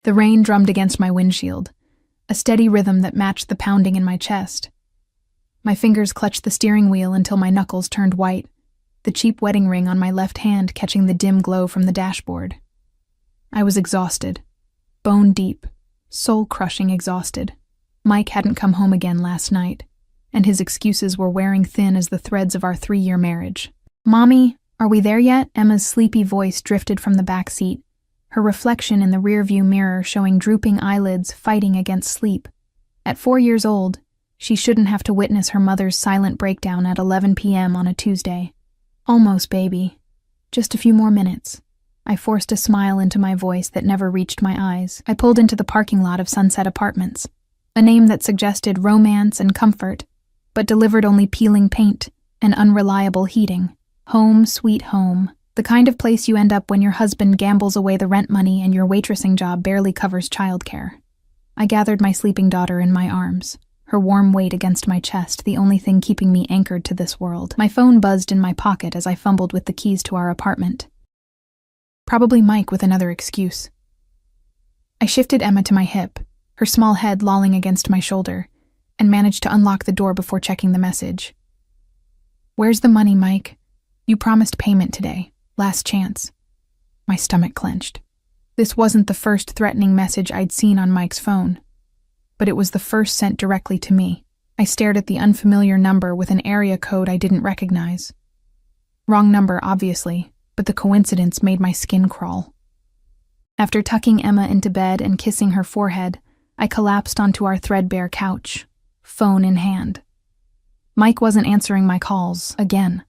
The rain drummed against my windshield, a steady rhythm that matched the pounding in my chest. My fingers clutched the steering wheel until my knuckles turned white, the cheap wedding ring on my left hand catching the dim glow from the dashboard. I was exhausted, bone deep, soul-crushing exhausted. Mike hadn't come home again last night, and his excuses were wearing thin as the threads of our 3-year marriage. "Mommy, are we there yet?" Emma's sleepy voice drifted from the back seat, her reflection in the rearview mirror showing drooping eyelids fighting against sleep. At 4 years old, she shouldn't have to witness her mother's silent breakdown at 11 p.m. on a Tuesday. "Almost, baby. Just a few more minutes." I forced a smile into my voice that never reached my eyes. I pulled into the parking lot of Sunset Apartments, a name that suggested romance and comfort, but delivered only peeling paint and unreliable heating. Home, sweet home. The kind of place you end up when your husband gambles away the rent money and your waitressing job barely covers childcare. I gathered my sleeping daughter in my arms, her warm weight against my chest, the only thing keeping me anchored to this world. My phone buzzed in my pocket as I fumbled with the keys to our apartment. Probably Mike with another excuse. I shifted Emma to my hip, her small head lolling against my shoulder, and managed to unlock the door before checking the message. "Where's the money, Mike? You promised payment today. Last chance." My stomach clenched. This wasn't the first threatening message I'd seen on Mike's phone, but it was the first sent directly to me. I stared at the unfamiliar number with an area code I didn't recognize. Wrong number, obviously, but the coincidence made my skin crawl. After tucking Emma into bed and kissing her forehead, I collapsed onto our threadbare couch, phone in hand. Mike wasn't answering my calls, again.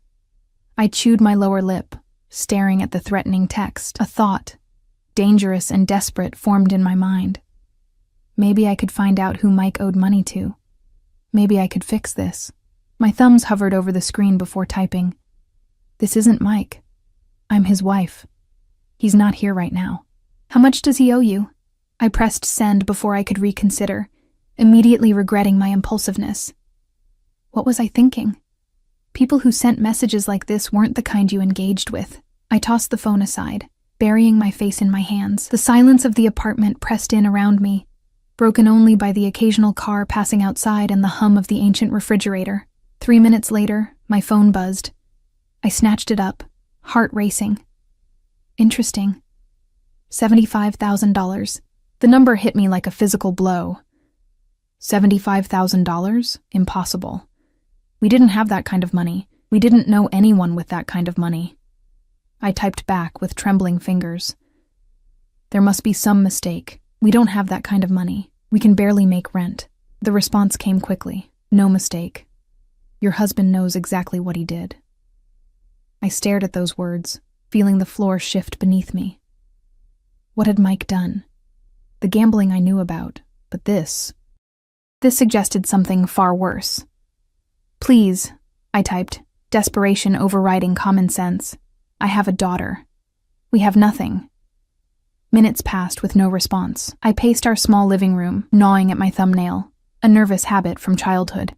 I chewed my lower lip, staring at the threatening text. A thought, dangerous and desperate, formed in my mind. Maybe I could find out who Mike owed money to. Maybe I could fix this. My thumbs hovered over the screen before typing. "This isn't Mike. I'm his wife. He's not here right now. How much does he owe you?" I pressed send before I could reconsider, immediately regretting my impulsiveness. What was I thinking? People who sent messages like this weren't the kind you engaged with. I tossed the phone aside, burying my face in my hands. The silence of the apartment pressed in around me, broken only by the occasional car passing outside and the hum of the ancient refrigerator. 3 minutes later, my phone buzzed. I snatched it up, heart racing. Interesting. $75,000. The number hit me like a physical blow. $75,000? Impossible. We didn't have that kind of money. We didn't know anyone with that kind of money. I typed back with trembling fingers. "There must be some mistake. We don't have that kind of money. We can barely make rent." The response came quickly. "No mistake. Your husband knows exactly what he did." I stared at those words, feeling the floor shift beneath me. What had Mike done? The gambling I knew about, but this suggested something far worse. "Please," I typed, desperation overriding common sense. "I have a daughter. We have nothing." Minutes passed with no response. I paced our small living room, gnawing at my thumbnail, a nervous habit from childhood.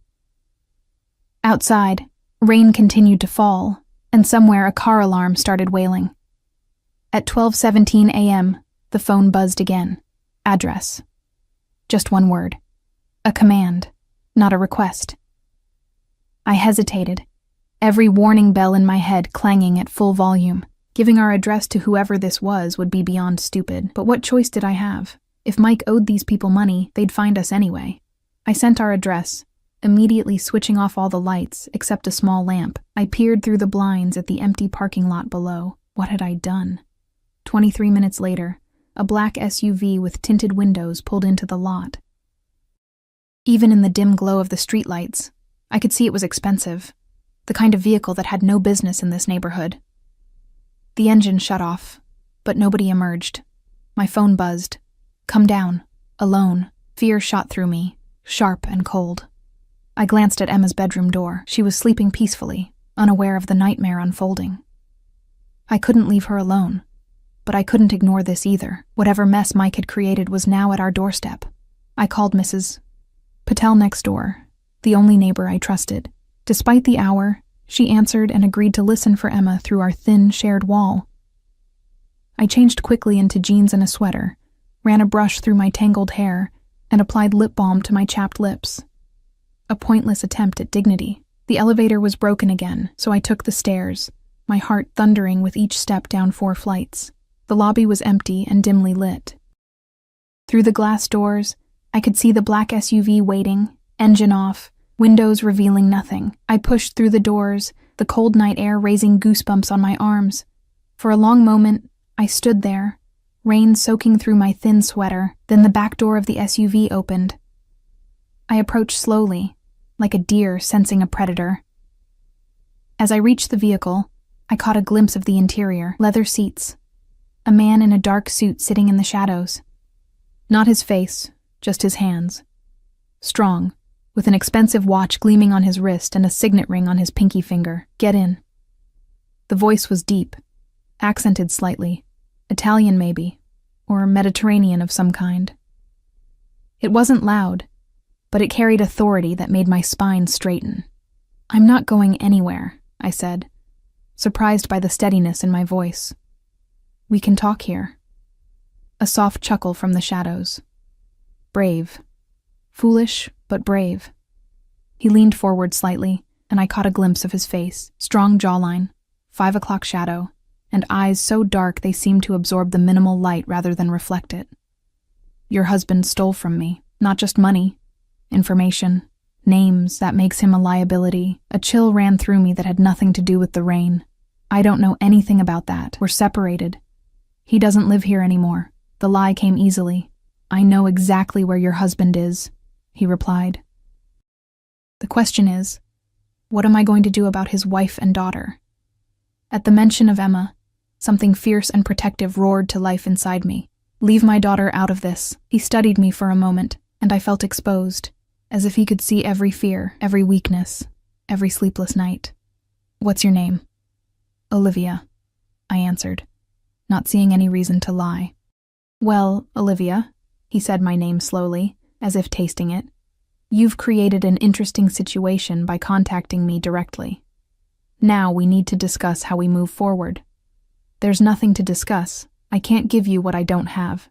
Outside, rain continued to fall, and somewhere a car alarm started wailing. At 12:17 a.m., the phone buzzed again. Address. Just one word. A command, not a request. I hesitated, every warning bell in my head clanging at full volume. Giving our address to whoever this was would be beyond stupid, but what choice did I have? If Mike owed these people money, they'd find us anyway. I sent our address, immediately switching off all the lights except a small lamp. I peered through the blinds at the empty parking lot below. What had I done? 23 minutes later, a black SUV with tinted windows pulled into the lot. Even in the dim glow of the streetlights, I could see it was expensive, the kind of vehicle that had no business in this neighborhood. The engine shut off, but nobody emerged. My phone buzzed. "Come down. Alone." Fear shot through me, sharp and cold. I glanced at Emma's bedroom door. She was sleeping peacefully, unaware of the nightmare unfolding. I couldn't leave her alone, but I couldn't ignore this either. Whatever mess Mike had created was now at our doorstep. I called Mrs. Patel next door, the only neighbor I trusted. Despite the hour, she answered and agreed to listen for Emma through our thin, shared wall. I changed quickly into jeans and a sweater, ran a brush through my tangled hair, and applied lip balm to my chapped lips. A pointless attempt at dignity. The elevator was broken again, so I took the stairs, my heart thundering with each step down 4 flights. The lobby was empty and dimly lit. Through the glass doors, I could see the black SUV waiting, engine off, windows revealing nothing. I pushed through the doors, the cold night air raising goosebumps on my arms. For a long moment, I stood there, rain soaking through my thin sweater. Then the back door of the SUV opened. I approached slowly, like a deer sensing a predator. As I reached the vehicle, I caught a glimpse of the interior. Leather seats. A man in a dark suit sitting in the shadows. Not his face, just his hands. Strong, with an expensive watch gleaming on his wrist and a signet ring on his pinky finger. "Get in." The voice was deep, accented slightly. Italian maybe, or Mediterranean of some kind. It wasn't loud, but it carried authority that made my spine straighten. "I'm not going anywhere," I said, surprised by the steadiness in my voice. "We can talk here." A soft chuckle from the shadows. Brave. Foolish, but brave. He leaned forward slightly, and I caught a glimpse of his face. Strong jawline, 5 o'clock shadow, and eyes so dark they seemed to absorb the minimal light rather than reflect it. "Your husband stole from me, not just money, information, names. That makes him a liability." A chill ran through me that had nothing to do with the rain. "I don't know anything about that. We're separated. He doesn't live here anymore." The lie came easily. "I know exactly where your husband is," he replied. "The question is, what am I going to do about his wife and daughter?" At the mention of Emma, something fierce and protective roared to life inside me. "Leave my daughter out of this." He studied me for a moment, and I felt exposed, as if he could see every fear, every weakness, every sleepless night. "What's your name?" "Olivia," I answered, not seeing any reason to lie. "Well, Olivia," he said my name slowly, as if tasting it, "you've created an interesting situation by contacting me directly. Now we need to discuss how we move forward." "There's nothing to discuss. I can't give you what I don't have."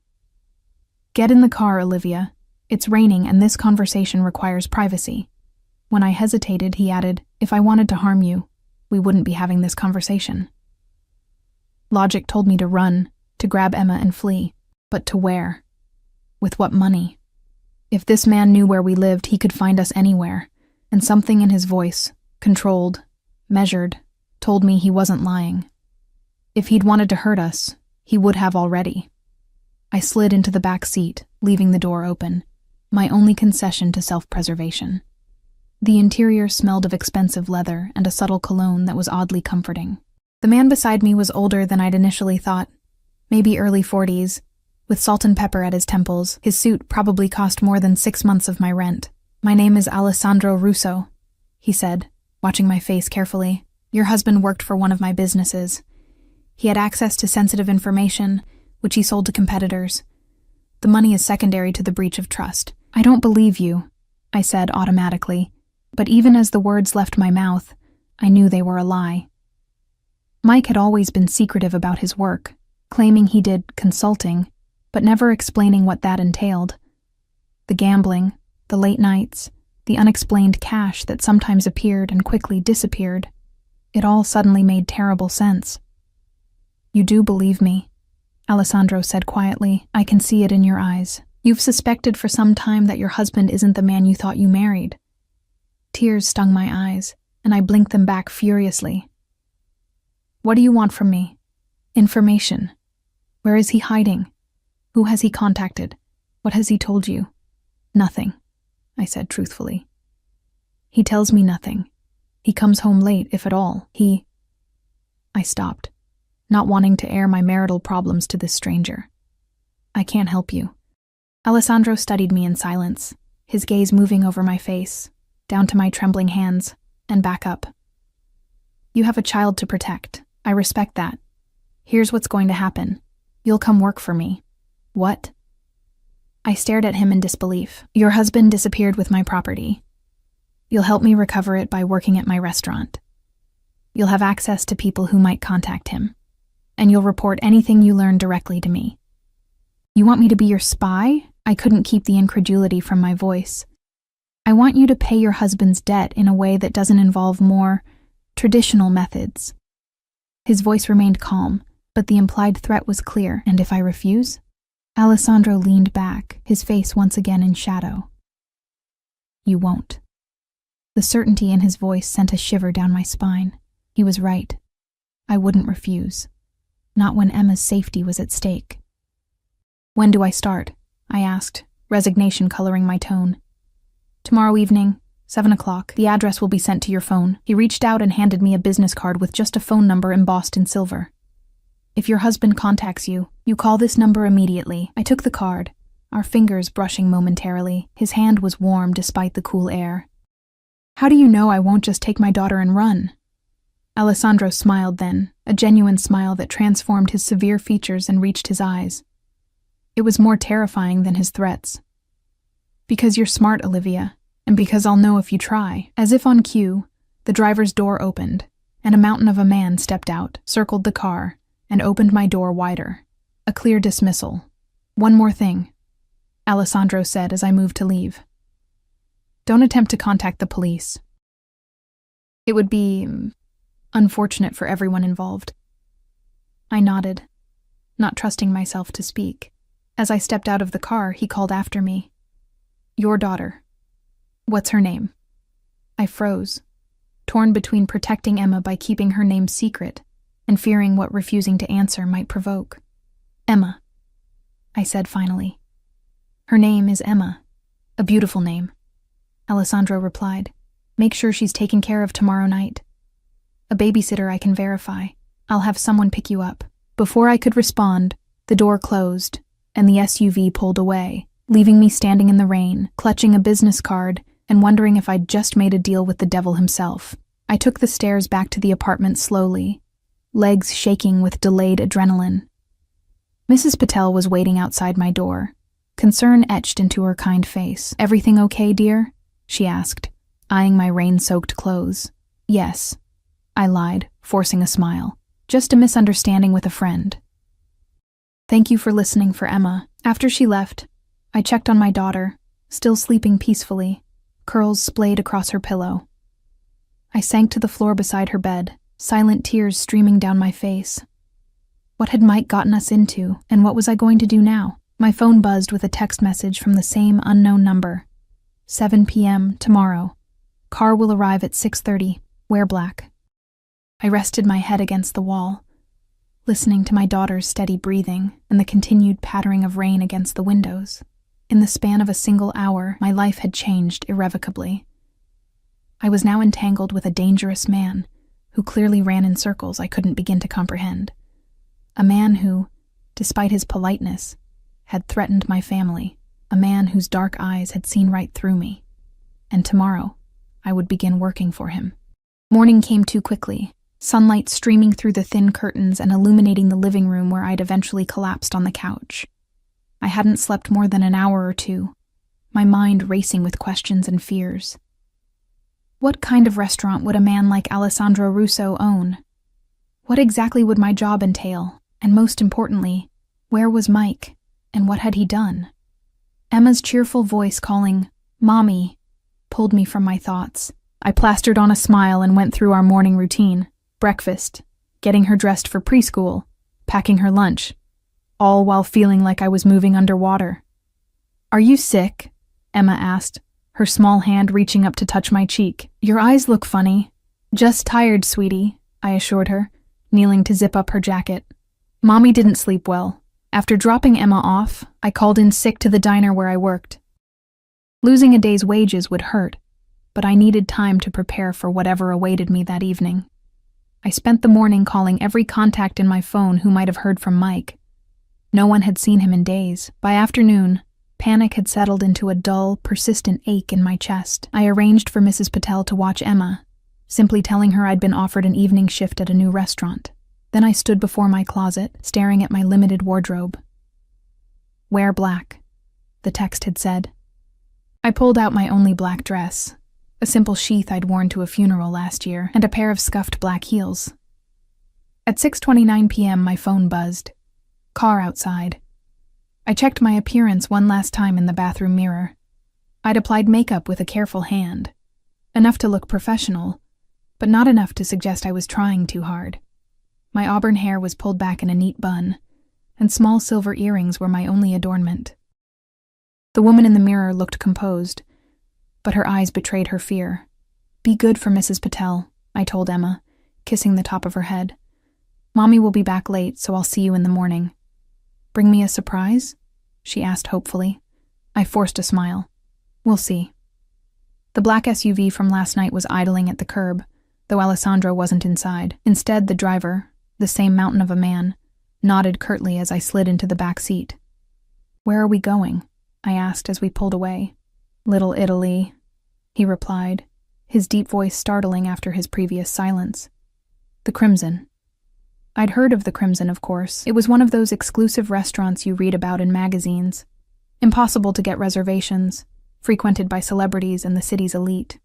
"Get in the car, Olivia. It's raining and this conversation requires privacy." When I hesitated, he added, "If I wanted to harm you, we wouldn't be having this conversation." Logic told me to run, to grab Emma and flee. But to where? With what money? If this man knew where we lived, he could find us anywhere, and something in his voice, controlled, measured, told me he wasn't lying. If he'd wanted to hurt us, he would have already. I slid into the back seat, leaving the door open, my only concession to self-preservation. The interior smelled of expensive leather and a subtle cologne that was oddly comforting. The man beside me was older than I'd initially thought, maybe early 40s, with salt and pepper at his temples. His suit probably cost more than 6 months of my rent. "My name is Alessandro Russo," he said, watching my face carefully. "Your husband worked for one of my businesses. He had access to sensitive information, which he sold to competitors. The money is secondary to the breach of trust." "I don't believe you," I said automatically, but even as the words left my mouth, I knew they were a lie. Mike had always been secretive about his work, claiming he did consulting, but never explaining what that entailed. The gambling, the late nights, the unexplained cash that sometimes appeared and quickly disappeared. It all suddenly made terrible sense. "You do believe me," Alessandro said quietly. "I can see it in your eyes. You've suspected for some time that your husband isn't the man you thought you married." Tears stung my eyes, and I blinked them back furiously. "What do you want from me?" "Information. Where is he hiding? Who has he contacted? What has he told you?" "Nothing," I said truthfully. "He tells me nothing. He comes home late, if at all. I stopped, not wanting to air my marital problems to this stranger. "I can't help you." Alessandro studied me in silence, his gaze moving over my face, down to my trembling hands, and back up. "You have a child to protect. I respect that. Here's what's going to happen. You'll come work for me." "What?" I stared at him in disbelief. "Your husband disappeared with my property. You'll help me recover it by working at my restaurant. You'll have access to people who might contact him, and you'll report anything you learn directly to me. You want me to be your spy? I couldn't keep the incredulity from my voice. I want you to pay your husband's debt in a way that doesn't involve more traditional methods. His voice remained calm, but the implied threat was clear. And if I refuse? Alessandro leaned back, his face once again in shadow. You won't. The certainty in his voice sent a shiver down my spine. He was right. I wouldn't refuse. Not when Emma's safety was at stake. When do I start? I asked, resignation coloring my tone. Tomorrow evening, 7 o'clock. The address will be sent to your phone. He reached out and handed me a business card with just a phone number embossed in silver. If your husband contacts you, you call this number immediately. I took the card, our fingers brushing momentarily. His hand was warm despite the cool air. How do you know I won't just take my daughter and run? Alessandro smiled then, a genuine smile that transformed his severe features and reached his eyes. It was more terrifying than his threats. Because you're smart, Olivia, and because I'll know if you try. As if on cue, the driver's door opened, and a mountain of a man stepped out, circled the car, and opened my door wider. A clear dismissal. One more thing, Alessandro said as I moved to leave. Don't attempt to contact the police. It would be unfortunate for everyone involved. I nodded, not trusting myself to speak. As I stepped out of the car, he called after me. Your daughter. What's her name? I froze, torn between protecting Emma by keeping her name secret and fearing what refusing to answer might provoke. Emma, I said finally. Her name is Emma. A beautiful name. Alessandro replied. Make sure she's taken care of tomorrow night. A babysitter I can verify. I'll have someone pick you up. Before I could respond, the door closed and the SUV pulled away, leaving me standing in the rain, clutching a business card and wondering if I'd just made a deal with the devil himself. I took the stairs back to the apartment slowly, legs shaking with delayed adrenaline. Mrs. Patel was waiting outside my door, concern etched into her kind face. Everything okay, dear? She asked, eyeing my rain-soaked clothes. Yes, I lied, forcing a smile. Just a misunderstanding with a friend. Thank you for listening for Emma. After she left, I checked on my daughter, still sleeping peacefully, curls splayed across her pillow. I sank to the floor beside her bed, silent tears streaming down my face. What had Mike gotten us into, and what was I going to do now? My phone buzzed with a text message from the same unknown number. 7 p.m. tomorrow. Car will arrive at 6:30. Wear black. I rested my head against the wall, listening to my daughter's steady breathing and the continued pattering of rain against the windows. In the span of a single hour, my life had changed irrevocably. I was now entangled with a dangerous man who clearly ran in circles I couldn't begin to comprehend. A man who, despite his politeness, had threatened my family. A man whose dark eyes had seen right through me. And tomorrow, I would begin working for him. Morning came too quickly, sunlight streaming through the thin curtains and illuminating the living room where I'd eventually collapsed on the couch. I hadn't slept more than an hour or two, my mind racing with questions and fears. What kind of restaurant would a man like Alessandro Russo own? What exactly would my job entail? And most importantly, where was Mike, and what had he done? Emma's cheerful voice calling, "Mommy," pulled me from my thoughts. I plastered on a smile and went through our morning routine. Breakfast, getting her dressed for preschool, packing her lunch, all while feeling like I was moving underwater. Are you sick? Emma asked, her small hand reaching up to touch my cheek. Your eyes look funny. Just tired, sweetie, I assured her, kneeling to zip up her jacket. Mommy didn't sleep well. After dropping Emma off, I called in sick to the diner where I worked. Losing a day's wages would hurt, but I needed time to prepare for whatever awaited me that evening. I spent the morning calling every contact in my phone who might have heard from Mike. No one had seen him in days. By afternoon, panic had settled into a dull, persistent ache in my chest. I arranged for Mrs. Patel to watch Emma, simply telling her I'd been offered an evening shift at a new restaurant. Then I stood before my closet, staring at my limited wardrobe. Wear black, the text had said. I pulled out my only black dress, a simple sheath I'd worn to a funeral last year, and a pair of scuffed black heels. At 6:29 p.m. my phone buzzed. Car outside. I checked my appearance one last time in the bathroom mirror. I'd applied makeup with a careful hand. Enough to look professional, but not enough to suggest I was trying too hard. My auburn hair was pulled back in a neat bun, and small silver earrings were my only adornment. The woman in the mirror looked composed, but her eyes betrayed her fear. "Be good for Mrs. Patel," I told Emma, kissing the top of her head. "Mommy will be back late, so I'll see you in the morning." "Bring me a surprise?" she asked hopefully. I forced a smile. "We'll see." The black SUV from last night was idling at the curb, though Alessandro wasn't inside. Instead, the driver, the same mountain of a man, nodded curtly as I slid into the back seat. "Where are we going?" I asked as we pulled away. "Little Italy," he replied, his deep voice startling after his previous silence. "The Crimson." I'd heard of the Crimson, of course. It was one of those exclusive restaurants you read about in magazines. Impossible to get reservations, frequented by celebrities and the city's elite.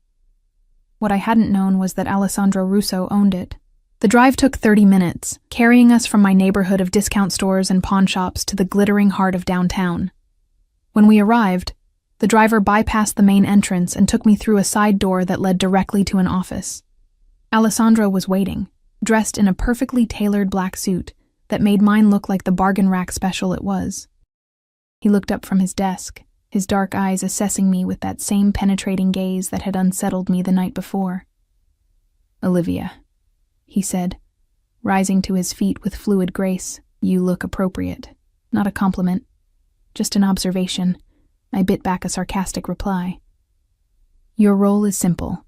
What I hadn't known was that Alessandro Russo owned it. The drive took 30 minutes, carrying us from my neighborhood of discount stores and pawn shops to the glittering heart of downtown. When we arrived, the driver bypassed the main entrance and took me through a side door that led directly to an office. Alessandro was waiting, dressed in a perfectly tailored black suit that made mine look like the bargain rack special it was. He looked up from his desk, his dark eyes assessing me with that same penetrating gaze that had unsettled me the night before. "Olivia," he said, rising to his feet with fluid grace, "you look appropriate." Not a compliment, just an observation. I bit back a sarcastic reply. "Your role is simple,"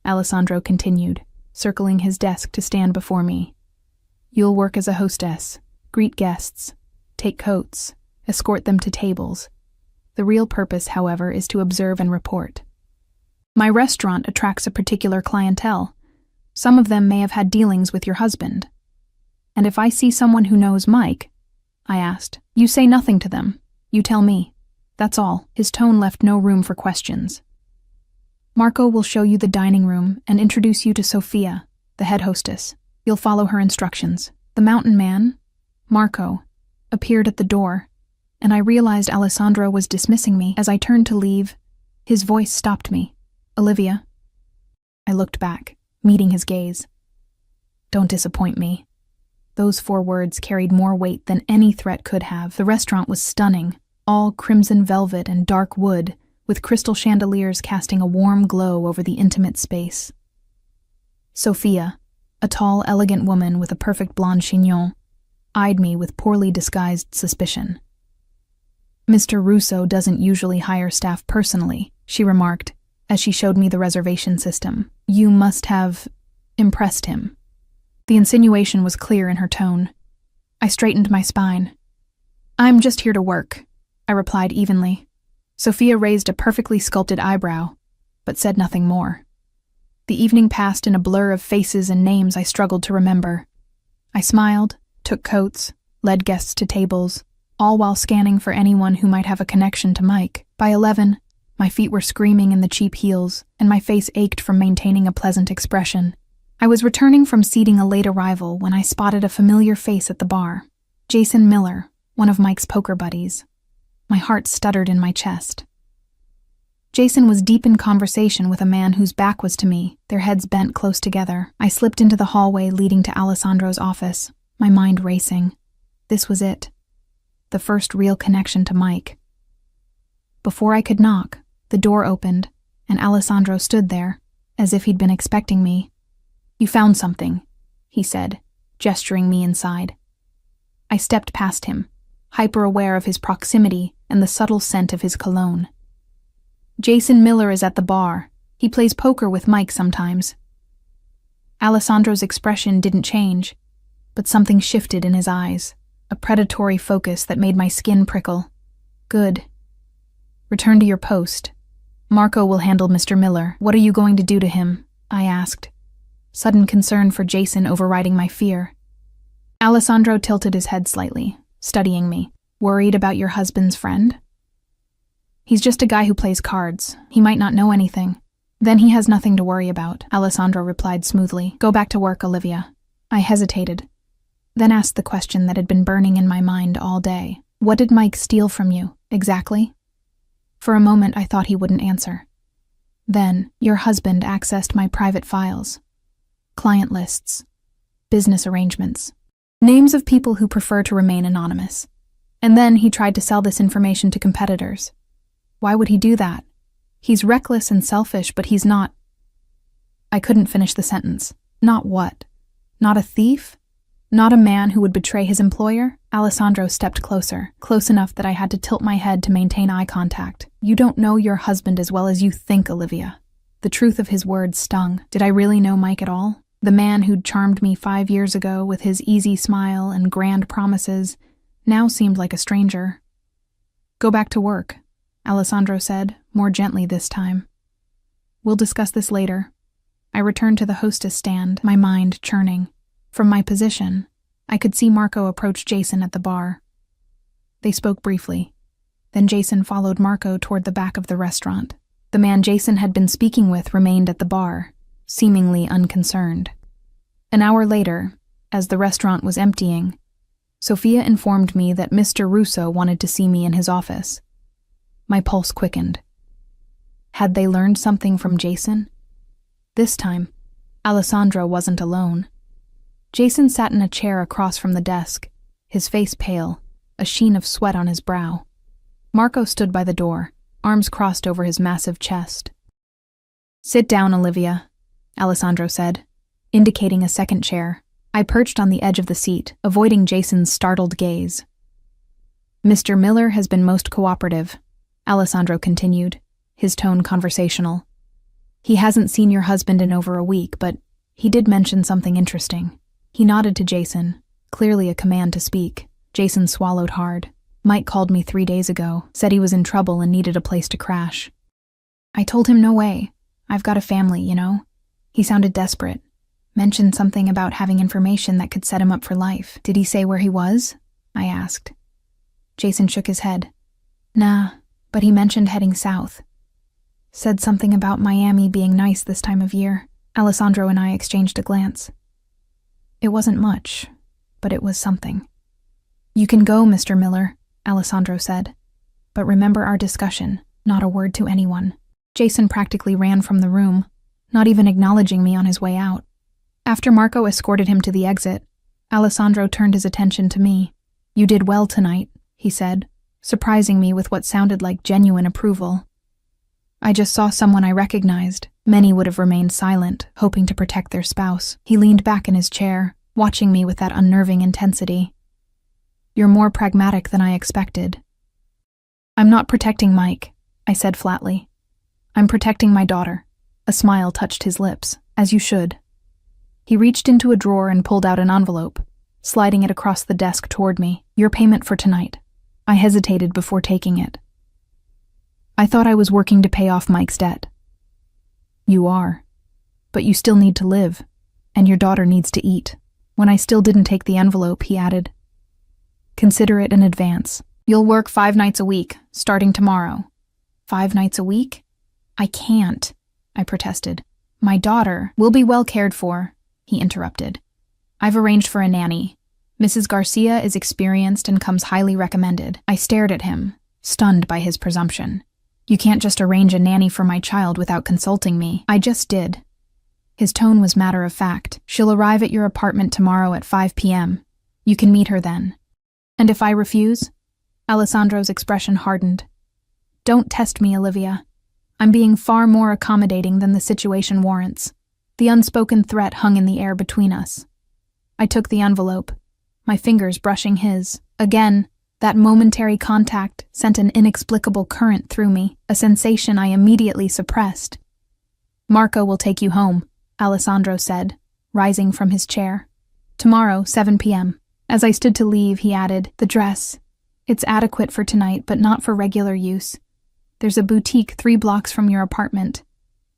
Alessandro continued, circling his desk to stand before me. "You'll work as a hostess, greet guests, take coats, escort them to tables. The real purpose, however, is to observe and report. My restaurant attracts a particular clientele. Some of them may have had dealings with your husband. And if I see someone who knows Mike," I asked, "you say nothing to them. You tell me. That's all." His tone left no room for questions. "Marco will show you the dining room and introduce you to Sophia, the head hostess. You'll follow her instructions." The mountain man, Marco, appeared at the door, and I realized Alessandro was dismissing me. As I turned to leave, his voice stopped me. "Olivia." I looked back, meeting his gaze. "Don't disappoint me." Those 4 words carried more weight than any threat could have. The restaurant was stunning, all crimson velvet and dark wood, with crystal chandeliers casting a warm glow over the intimate space. Sophia, a tall, elegant woman with a perfect blonde chignon, eyed me with poorly disguised suspicion. "Mr. Russo doesn't usually hire staff personally," she remarked, as she showed me the reservation system. "You must have impressed him." The insinuation was clear in her tone. I straightened my spine. "I'm just here to work," I replied evenly. Sophia raised a perfectly sculpted eyebrow, but said nothing more. The evening passed in a blur of faces and names I struggled to remember. I smiled, took coats, led guests to tables, all while scanning for anyone who might have a connection to Mike. By 11, my feet were screaming in the cheap heels, and my face ached from maintaining a pleasant expression. I was returning from seating a late arrival when I spotted a familiar face at the bar. Jason Miller, one of Mike's poker buddies. My heart stuttered in my chest. Jason was deep in conversation with a man whose back was to me, their heads bent close together. I slipped into the hallway leading to Alessandro's office, my mind racing. This was it. The first real connection to Mike. Before I could knock, the door opened, and Alessandro stood there, as if he'd been expecting me. "You found something," he said, gesturing me inside. I stepped past him, hyper-aware of his proximity and the subtle scent of his cologne. "Jason Miller is at the bar. He plays poker with Mike sometimes." Alessandro's expression didn't change, but something shifted in his eyes, a predatory focus that made my skin prickle. "Good. Return to your post. Marco will handle Mr. Miller. What are you going to do to him?" I asked, sudden concern for Jason overriding my fear. Alessandro tilted his head slightly, studying me. "Worried about your husband's friend?" "He's just a guy who plays cards. He might not know anything." "Then he has nothing to worry about," Alessandro replied smoothly. "Go back to work, Olivia." I hesitated, then asked the question that had been burning in my mind all day. What did Mike steal from you, exactly? For a moment, I thought he wouldn't answer. Then, your husband accessed my private files. Client lists. Business arrangements. Names of people who prefer to remain anonymous. And then he tried to sell this information to competitors. Why would he do that? He's reckless and selfish, but he's not. I couldn't finish the sentence. Not what? Not a thief? Not a man who would betray his employer? Alessandro stepped closer, close enough that I had to tilt my head to maintain eye contact. You don't know your husband as well as you think, Olivia. The truth of his words stung. Did I really know Mike at all? The man who'd charmed me 5 years ago with his easy smile and grand promises now seemed like a stranger. Go back to work, Alessandro said, more gently this time. We'll discuss this later. I returned to the hostess stand, my mind churning. From my position, I could see Marco approach Jason at the bar. They spoke briefly. Then Jason followed Marco toward the back of the restaurant. The man Jason had been speaking with remained at the bar, seemingly unconcerned. An hour later, as the restaurant was emptying, Sophia informed me that Mr. Russo wanted to see me in his office. My pulse quickened. Had they learned something from Jason? This time, Alessandro wasn't alone. Jason sat in a chair across from the desk, his face pale, a sheen of sweat on his brow. Marco stood by the door, arms crossed over his massive chest. Sit down, Olivia, Alessandro said, indicating a second chair. I perched on the edge of the seat, avoiding Jason's startled gaze. Mr. Miller has been most cooperative, Alessandro continued, his tone conversational. He hasn't seen your husband in over a week, but he did mention something interesting. He nodded to Jason, clearly a command to speak. Jason swallowed hard. Mike called me 3 days ago, said he was in trouble and needed a place to crash. I told him no way. I've got a family, you know. He sounded desperate. Mentioned something about having information that could set him up for life. Did he say where he was? I asked. Jason shook his head. Nah, but he mentioned heading south. Said something about Miami being nice this time of year. Alessandro and I exchanged a glance. It wasn't much, but it was something. You can go, Mr. Miller, Alessandro said. But remember our discussion, not a word to anyone. Jason practically ran from the room, not even acknowledging me on his way out. After Marco escorted him to the exit, Alessandro turned his attention to me. You did well tonight, he said, surprising me with what sounded like genuine approval. I just saw someone I recognized. Many would have remained silent, hoping to protect their spouse. He leaned back in his chair, watching me with that unnerving intensity. You're more pragmatic than I expected. I'm not protecting Mike, I said flatly. I'm protecting my daughter. A smile touched his lips, as you should. He reached into a drawer and pulled out an envelope, sliding it across the desk toward me. Your payment for tonight. I hesitated before taking it. I thought I was working to pay off Mike's debt. You are. But you still need to live, and your daughter needs to eat. When I still didn't take the envelope, he added, Consider it an advance. You'll work 5 nights a week, starting tomorrow. 5 nights a week? I can't, I protested. My daughter will be well cared for, he interrupted. I've arranged for a nanny. Mrs. Garcia is experienced and comes highly recommended. I stared at him, stunned by his presumption. You can't just arrange a nanny for my child without consulting me. I just did. His tone was matter of fact. She'll arrive at your apartment tomorrow at 5 p.m. You can meet her then. And if I refuse? Alessandro's expression hardened. Don't test me, Olivia. I'm being far more accommodating than the situation warrants. The unspoken threat hung in the air between us. I took the envelope, my fingers brushing his. Again, that momentary contact sent an inexplicable current through me, a sensation I immediately suppressed. Marco will take you home, Alessandro said, rising from his chair. Tomorrow, 7 p.m. As I stood to leave, he added, the dress. It's adequate for tonight, but not for regular use. There's a boutique 3 blocks from your apartment.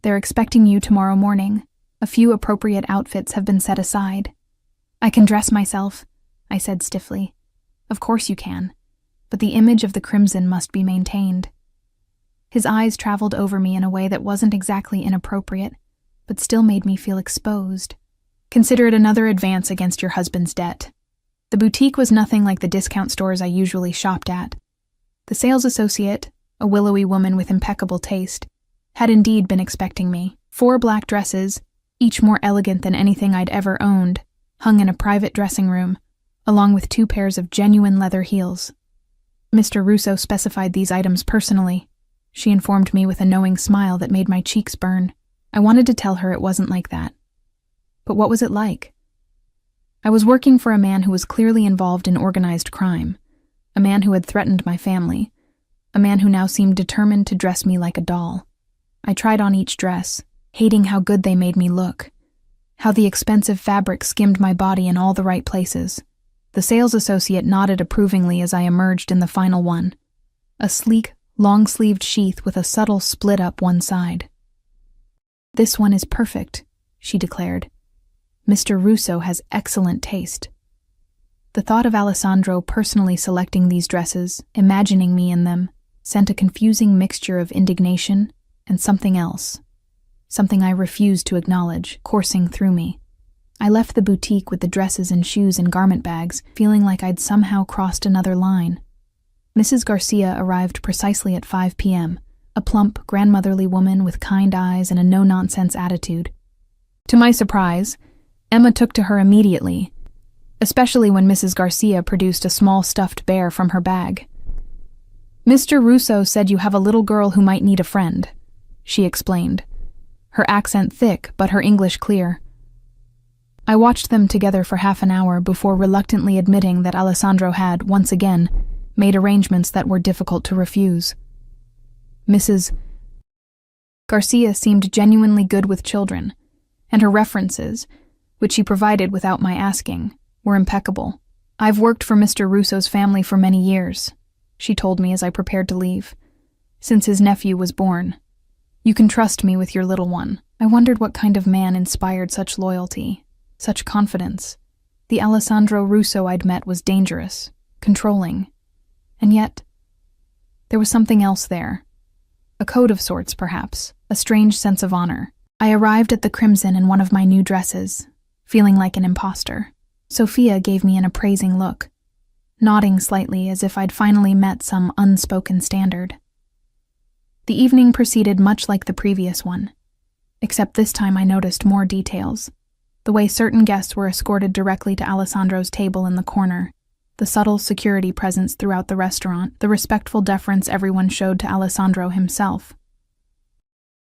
They're expecting you tomorrow morning. A few appropriate outfits have been set aside. I can dress myself, I said stiffly. Of course you can, but the image of the crimson must be maintained. His eyes traveled over me in a way that wasn't exactly inappropriate, but still made me feel exposed. Consider it another advance against your husband's debt. The boutique was nothing like the discount stores I usually shopped at. The sales associate, a willowy woman with impeccable taste, had indeed been expecting me. 4 black dresses, each more elegant than anything I'd ever owned, hung in a private dressing room, along with 2 pairs of genuine leather heels. Mr. Russo specified these items personally. She informed me with a knowing smile that made my cheeks burn. I wanted to tell her it wasn't like that. But what was it like? I was working for a man who was clearly involved in organized crime, a man who had threatened my family, a man who now seemed determined to dress me like a doll. I tried on each dress, hating how good they made me look, how the expensive fabric skimmed my body in all the right places. The sales associate nodded approvingly as I emerged in the final one, a sleek, long-sleeved sheath with a subtle split up one side. "This one is perfect," she declared. "Mr. Russo has excellent taste." The thought of Alessandro personally selecting these dresses, imagining me in them, sent a confusing mixture of indignation and something else, something I refused to acknowledge, coursing through me. I left the boutique with the dresses and shoes in garment bags, feeling like I'd somehow crossed another line. Mrs. Garcia arrived precisely at 5 p.m., a plump, grandmotherly woman with kind eyes and a no-nonsense attitude. To my surprise, Emma took to her immediately, especially when Mrs. Garcia produced a small stuffed bear from her bag. "Mr. Russo said you have a little girl who might need a friend," she explained, her accent thick but her English clear. I watched them together for half an hour before reluctantly admitting that Alessandro had, once again, made arrangements that were difficult to refuse. Mrs. Garcia seemed genuinely good with children, and her references, which she provided without my asking, were impeccable. "I've worked for Mr. Russo's family for many years," she told me as I prepared to leave, "since his nephew was born. You can trust me with your little one." I wondered what kind of man inspired such loyalty, such confidence. The Alessandro Russo I'd met was dangerous, controlling, and yet there was something else there. A code of sorts, perhaps, a strange sense of honor. I arrived at the Crimson in one of my new dresses, feeling like an imposter. Sophia gave me an appraising look, nodding slightly as if I'd finally met some unspoken standard. The evening proceeded much like the previous one, except this time I noticed more details. The way certain guests were escorted directly to Alessandro's table in the corner, the subtle security presence throughout the restaurant, the respectful deference everyone showed to Alessandro himself.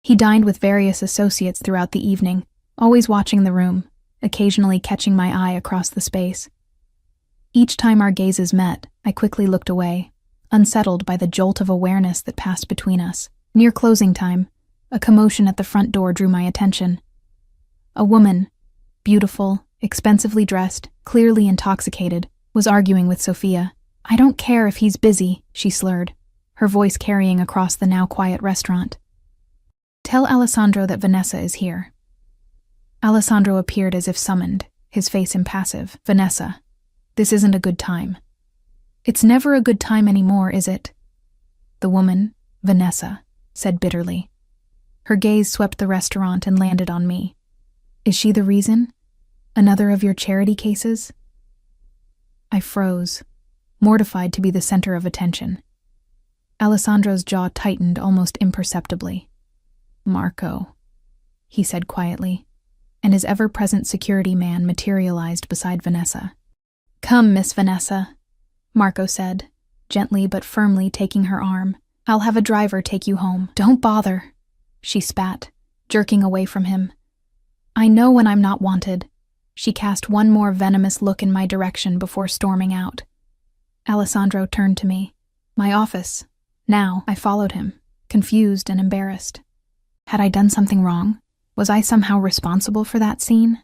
He dined with various associates throughout the evening, always watching the room, occasionally catching my eye across the space. Each time our gazes met, I quickly looked away, unsettled by the jolt of awareness that passed between us. Near closing time, a commotion at the front door drew my attention. A woman, beautiful, expensively dressed, clearly intoxicated, was arguing with Sophia. "I don't care if he's busy," she slurred, her voice carrying across the now quiet restaurant. "Tell Alessandro that Vanessa is here." Alessandro appeared as if summoned, his face impassive. "Vanessa, this isn't a good time." "It's never a good time anymore, is it?" The woman, Vanessa, said bitterly. Her gaze swept the restaurant and landed on me. "Is she the reason? Another of your charity cases?" I froze, mortified to be the center of attention. Alessandro's jaw tightened almost imperceptibly. "Marco," he said quietly, and his ever-present security man materialized beside Vanessa. "Come, Miss Vanessa," Marco said, gently but firmly taking her arm. "I'll have a driver take you home." "Don't bother," she spat, jerking away from him. "I know when I'm not wanted." She cast one more venomous look in my direction before storming out. Alessandro turned to me. "My office." Now I followed him, confused and embarrassed. Had I done something wrong? Was I somehow responsible for that scene?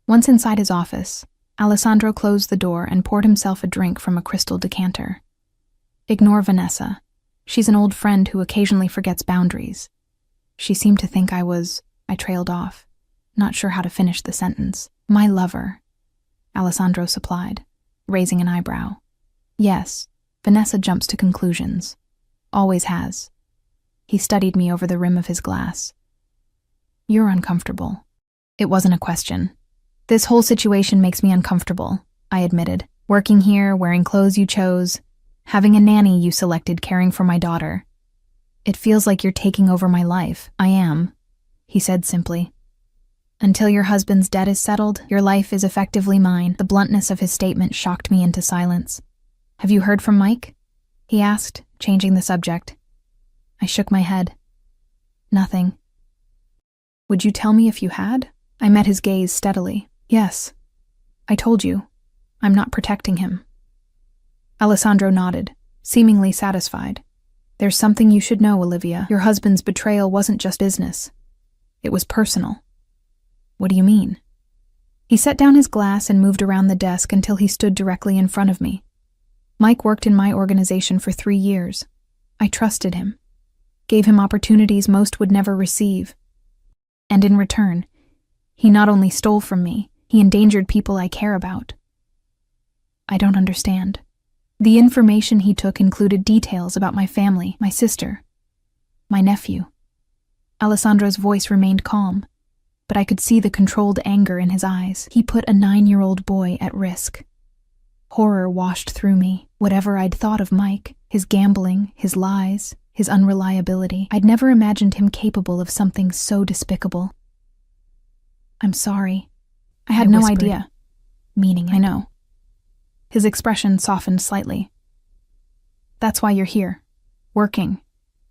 Once inside his office, Alessandro closed the door and poured himself a drink from a crystal decanter. "Ignore Vanessa. She's an old friend who occasionally forgets boundaries." She seemed to think I trailed off, not sure how to finish the sentence. "My lover," Alessandro supplied, raising an eyebrow. "Yes, Vanessa jumps to conclusions. Always has." He studied me over the rim of his glass. "You're uncomfortable." It wasn't a question. "This whole situation makes me uncomfortable," I admitted. Working here, wearing clothes you chose, having a nanny you selected caring for my daughter. It feels like you're taking over my life. I am, he said simply. Until your husband's debt is settled, your life is effectively mine. The bluntness of his statement shocked me into silence. Have you heard from Mike? He asked, changing the subject. I shook my head. Nothing. Would you tell me if you had? I met his gaze steadily. Yes. I told you. I'm not protecting him. Alessandro nodded, seemingly satisfied. There's something you should know, Olivia. Your husband's betrayal wasn't just business. It was personal. What do you mean? He set down his glass and moved around the desk until he stood directly in front of me. Mike worked in my organization for 3 years. I trusted him, gave him opportunities most would never receive. And in return, he not only stole from me, he endangered people I care about. I don't understand. The information he took included details about my family, my sister, my nephew. Alessandro's voice remained calm, but I could see the controlled anger in his eyes. He put a 9-year-old boy at risk. Horror washed through me. Whatever I'd thought of Mike, his gambling, his lies, his unreliability, I'd never imagined him capable of something so despicable. I'm sorry. I had no idea. Meaning, I know. His expression softened slightly. That's why you're here, working,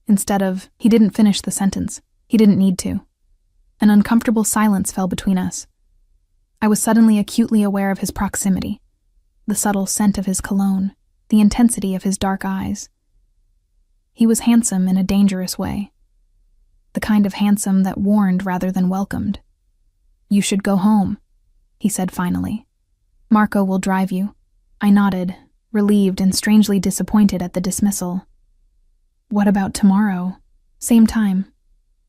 instead of... He didn't finish the sentence. He didn't need to. An uncomfortable silence fell between us. I was suddenly acutely aware of his proximity, the subtle scent of his cologne, the intensity of his dark eyes. He was handsome in a dangerous way, the kind of handsome that warned rather than welcomed. You should go home, he said finally. Marco will drive you. I nodded, relieved and strangely disappointed at the dismissal. What about tomorrow? Same time.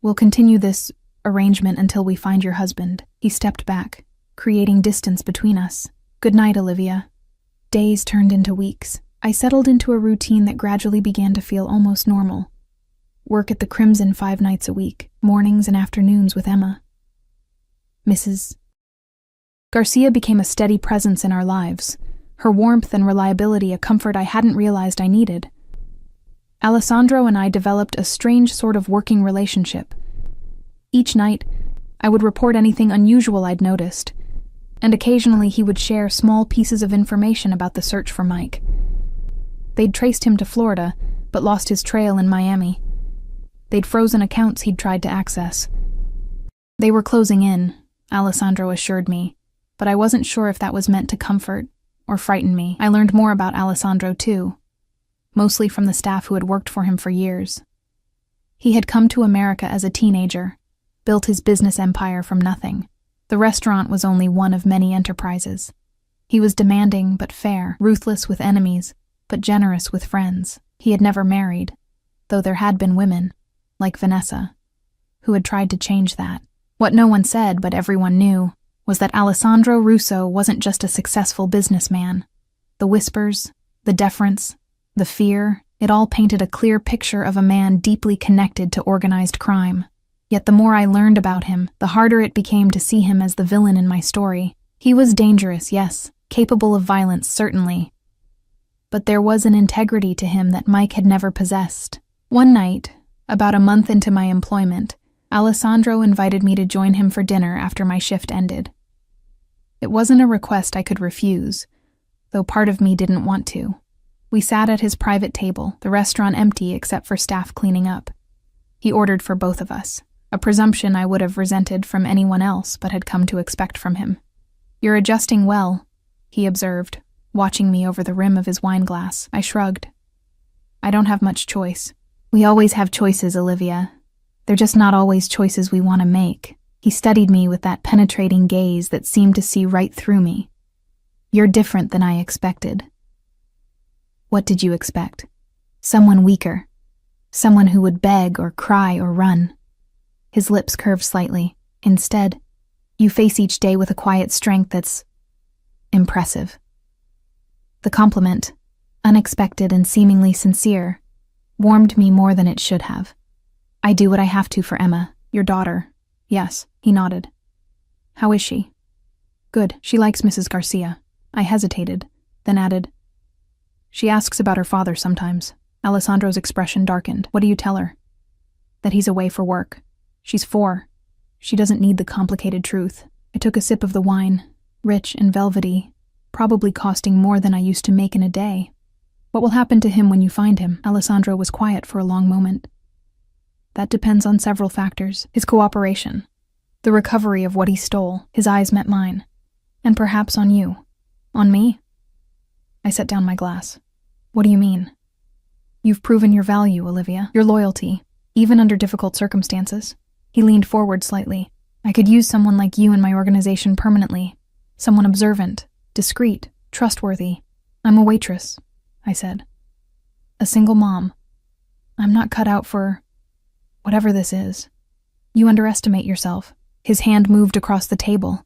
We'll continue this arrangement until we find your husband. He stepped back, creating distance between us. Good night, Olivia. Days turned into weeks. I settled into a routine that gradually began to feel almost normal. Work at the Crimson 5 nights a week, mornings and afternoons with Emma. Mrs. Garcia became a steady presence in our lives, her warmth and reliability a comfort I hadn't realized I needed. Alessandro and I developed a strange sort of working relationship. Each night, I would report anything unusual I'd noticed, and occasionally he would share small pieces of information about the search for Mike. They'd traced him to Florida, but lost his trail in Miami. They'd frozen accounts he'd tried to access. They were closing in, Alessandro assured me, but I wasn't sure if that was meant to comfort or frighten me. I learned more about Alessandro too, mostly from the staff who had worked for him for years. He had come to America as a teenager, built his business empire from nothing. The restaurant was only one of many enterprises. He was demanding but fair, ruthless with enemies, but generous with friends. He had never married, though there had been women, like Vanessa, who had tried to change that. What no one said, but everyone knew, was that Alessandro Russo wasn't just a successful businessman. The whispers, the deference, the fear, it all painted a clear picture of a man deeply connected to organized crime. Yet the more I learned about him, the harder it became to see him as the villain in my story. He was dangerous, yes, capable of violence, certainly. But there was an integrity to him that Mike had never possessed. One night, about a month into my employment, Alessandro invited me to join him for dinner after my shift ended. It wasn't a request I could refuse, though part of me didn't want to. We sat at his private table, the restaurant empty except for staff cleaning up. He ordered for both of us, a presumption I would have resented from anyone else but had come to expect from him. You're adjusting well, he observed, watching me over the rim of his wine glass. I shrugged. I don't have much choice. We always have choices, Olivia. They're just not always choices we want to make. He studied me with that penetrating gaze that seemed to see right through me. You're different than I expected. What did you expect? Someone weaker. Someone who would beg or cry or run. His lips curved slightly. Instead, you face each day with a quiet strength that's impressive. The compliment, unexpected and seemingly sincere, warmed me more than it should have. I do what I have to for Emma, your daughter. Yes, he nodded. How is she? Good, she likes Mrs. Garcia. I hesitated, then added, "She asks about her father sometimes." Alessandro's expression darkened. "What do you tell her?" "That he's away for work. She's 4. She doesn't need the complicated truth." I took a sip of the wine, rich and velvety, probably costing more than I used to make in a day. "What will happen to him when you find him?" Alessandro was quiet for a long moment. "That depends on several factors. His cooperation, the recovery of what he stole." His eyes met mine. "And perhaps on you." "On me?" I set down my glass. "What do you mean?" "You've proven your value, Olivia, your loyalty, even under difficult circumstances." He leaned forward slightly. "I could use someone like you in my organization permanently. Someone observant, discreet, trustworthy." "I'm a waitress," I said. "A single mom. I'm not cut out for whatever this is." "You underestimate yourself." His hand moved across the table,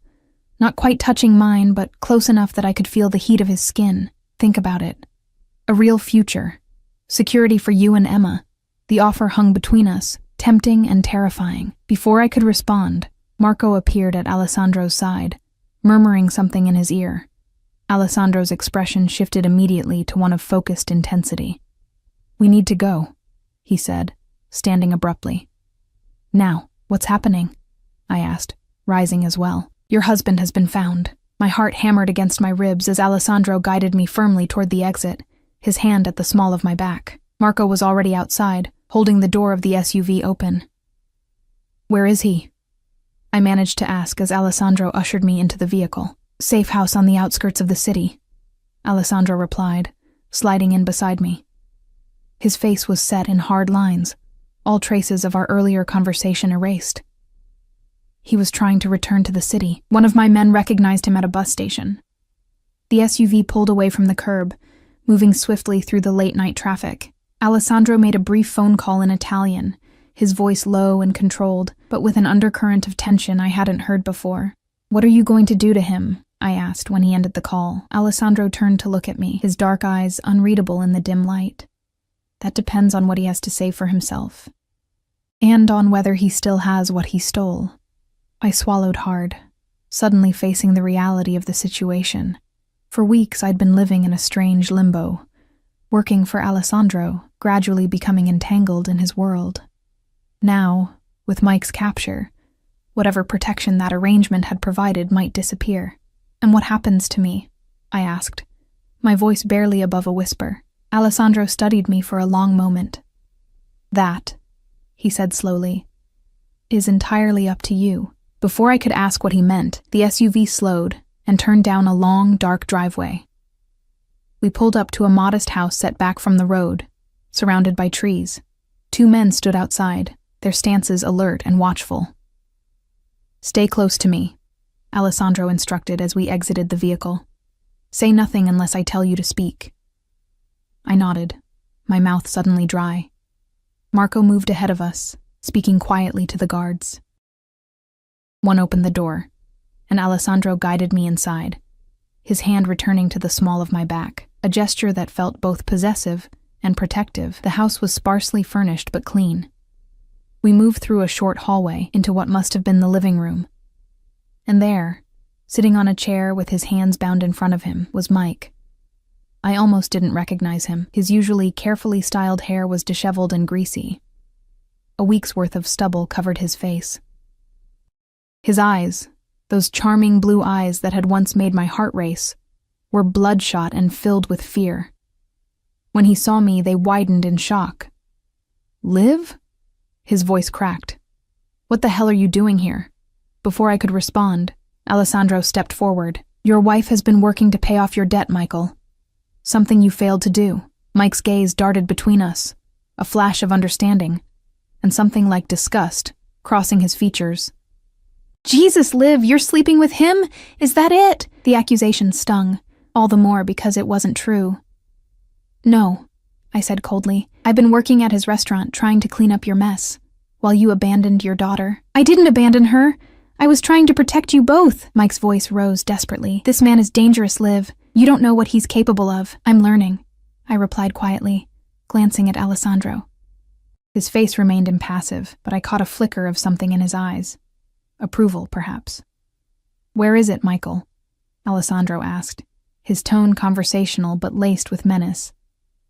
not quite touching mine, but close enough that I could feel the heat of his skin. "Think about it. A real future. Security for you and Emma. The offer hung between us, tempting and terrifying." Before I could respond, Marco appeared at Alessandro's side, murmuring something in his ear. Alessandro's expression shifted immediately to one of focused intensity. "We need to go," he said, standing abruptly. "Now, what's happening?" I asked, rising as well. "Your husband has been found." My heart hammered against my ribs as Alessandro guided me firmly toward the exit, his hand at the small of my back. Marco was already outside, holding the door of the SUV open. "Where is he?" I managed to ask as Alessandro ushered me into the vehicle. "Safe house on the outskirts of the city," Alessandro replied, sliding in beside me. His face was set in hard lines, all traces of our earlier conversation erased. He was trying to return to the city. One of my men recognized him at a bus station. The SUV pulled away from the curb, moving swiftly through the late-night traffic. Alessandro made a brief phone call in Italian, his voice low and controlled, but with an undercurrent of tension I hadn't heard before. "What are you going to do to him?" I asked when he ended the call. Alessandro turned to look at me, his dark eyes unreadable in the dim light. "That depends on what he has to say for himself, and on whether he still has what he stole." I swallowed hard, suddenly facing the reality of the situation. For weeks I'd been living in a strange limbo, working for Alessandro, gradually becoming entangled in his world. Now, with Mike's capture, whatever protection that arrangement had provided might disappear. "And what happens to me?" I asked, my voice barely above a whisper. Alessandro studied me for a long moment. "That," he said slowly, "is entirely up to you." Before I could ask what he meant, the SUV slowed and turned down a long, dark driveway. We pulled up to a modest house set back from the road, surrounded by trees. 2 men stood outside, their stances alert and watchful. "Stay close to me," Alessandro instructed as we exited the vehicle. "Say nothing unless I tell you to speak." I nodded, my mouth suddenly dry. Marco moved ahead of us, speaking quietly to the guards. One opened the door, and Alessandro guided me inside, his hand returning to the small of my back, a gesture that felt both possessive and protective. The house was sparsely furnished but clean. We moved through a short hallway into what must have been the living room. And there, sitting on a chair with his hands bound in front of him, was Mike. I almost didn't recognize him. His usually carefully styled hair was disheveled and greasy. A week's worth of stubble covered his face. His eyes, those charming blue eyes that had once made my heart race, were bloodshot and filled with fear. When he saw me, they widened in shock. "Liv?" His voice cracked. "What the hell are you doing here?" Before I could respond, Alessandro stepped forward. "Your wife has been working to pay off your debt, Michael. Something you failed to do." Mike's gaze darted between us, a flash of understanding, and something like disgust, crossing his features. "Jesus, Liv, you're sleeping with him? Is that it?" The accusation stung, all the more because it wasn't true. "No," I said coldly. "I've been working at his restaurant trying to clean up your mess, while you abandoned your daughter." "I didn't abandon her. I was trying to protect you both." Mike's voice rose desperately. "This man is dangerous, Liv. You don't know what he's capable of." "I'm learning," I replied quietly, glancing at Alessandro. His face remained impassive, but I caught a flicker of something in his eyes. Approval, perhaps. "Where is it, Michael?" Alessandro asked, his tone conversational but laced with menace.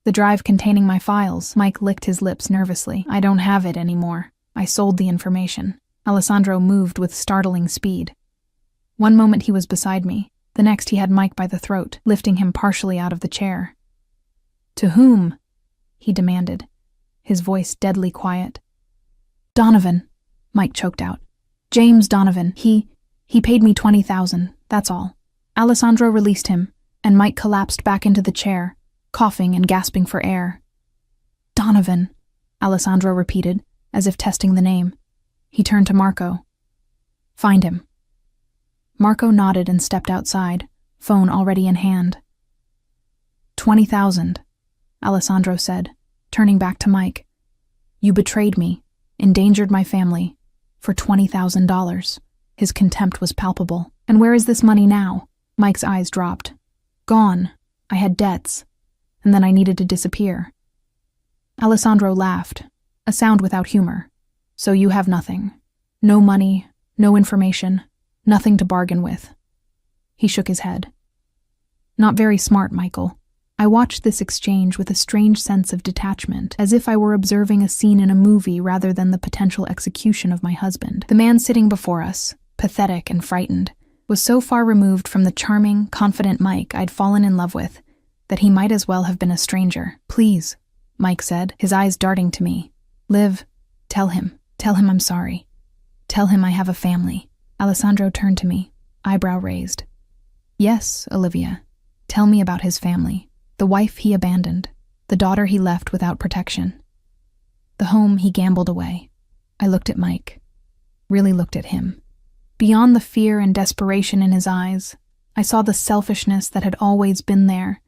The drive containing my files. Mike licked his lips nervously. I don't have it anymore. I sold the information. Alessandro moved with startling speed. One moment he was beside me. The next he had Mike by the throat, lifting him partially out of the chair. To whom? He demanded, his voice deadly quiet. Donovan, Mike choked out. James Donovan. He paid me $20,000, that's all. Alessandro released him, and Mike collapsed back into the chair, coughing and gasping for air. Donovan, Alessandro repeated, as if testing the name. He turned to Marco. Find him. Marco nodded and stepped outside, phone already in hand. 20,000, Alessandro said, turning back to Mike. You betrayed me, endangered my family, for $20,000. His contempt was palpable. And where is this money now? Mike's eyes dropped. Gone. I had debts, and then I needed to disappear. Alessandro laughed, a sound without humor. So you have nothing. No money, no information, nothing to bargain with. He shook his head. Not very smart, Michael. I watched this exchange with a strange sense of detachment, as if I were observing a scene in a movie rather than the potential execution of my husband. The man sitting before us, pathetic and frightened, was so far removed from the charming, confident Mike I'd fallen in love with that he might as well have been a stranger. Please, Mike said, his eyes darting to me. Liv, tell him I'm sorry. Tell him I have a family. Alessandro turned to me, eyebrow raised. Yes, Olivia. Tell me about his family. The wife he abandoned. The daughter he left without protection. The home he gambled away. I looked at Mike. Really looked at him. Beyond the fear and desperation in his eyes, I saw the selfishness that had always been there.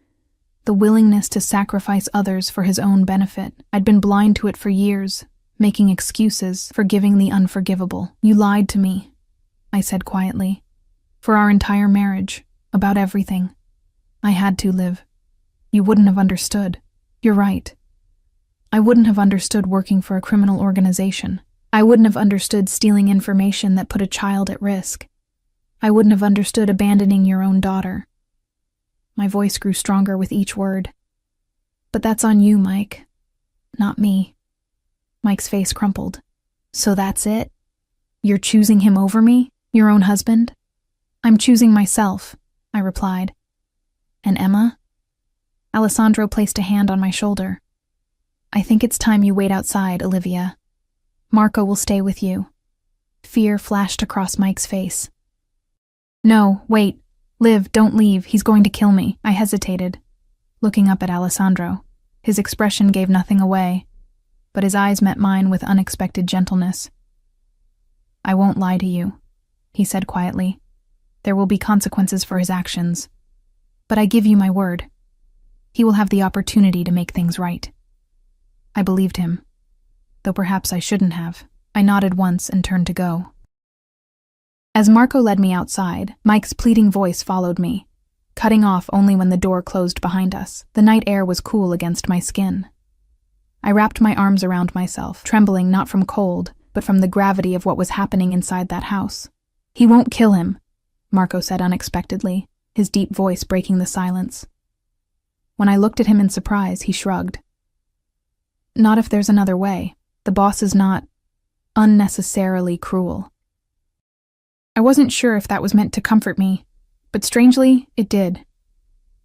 The willingness to sacrifice others for his own benefit. I'd been blind to it for years, making excuses, forgiving the unforgivable. You lied to me, I said quietly. For our entire marriage, about everything. I had to, Liv. You wouldn't have understood. You're right. I wouldn't have understood working for a criminal organization. I wouldn't have understood stealing information that put a child at risk. I wouldn't have understood abandoning your own daughter. My voice grew stronger with each word. But that's on you, Mike. Not me. Mike's face crumpled. So that's it? You're choosing him over me? Your own husband? I'm choosing myself, I replied. And Emma? Alessandro placed a hand on my shoulder. I think it's time you wait outside, Olivia. Marco will stay with you. Fear flashed across Mike's face. No, wait. Liv, don't leave. He's going to kill me. I hesitated, looking up at Alessandro. His expression gave nothing away, but his eyes met mine with unexpected gentleness. I won't lie to you, he said quietly. There will be consequences for his actions. But I give you my word. He will have the opportunity to make things right. I believed him, though perhaps I shouldn't have. I nodded once and turned to go. As Marco led me outside, Mike's pleading voice followed me, cutting off only when the door closed behind us. The night air was cool against my skin. I wrapped my arms around myself, trembling not from cold, but from the gravity of what was happening inside that house. He won't kill him, Marco said unexpectedly, his deep voice breaking the silence. When I looked at him in surprise, he shrugged. Not if there's another way. The boss is not unnecessarily cruel. I wasn't sure if that was meant to comfort me, but strangely, it did.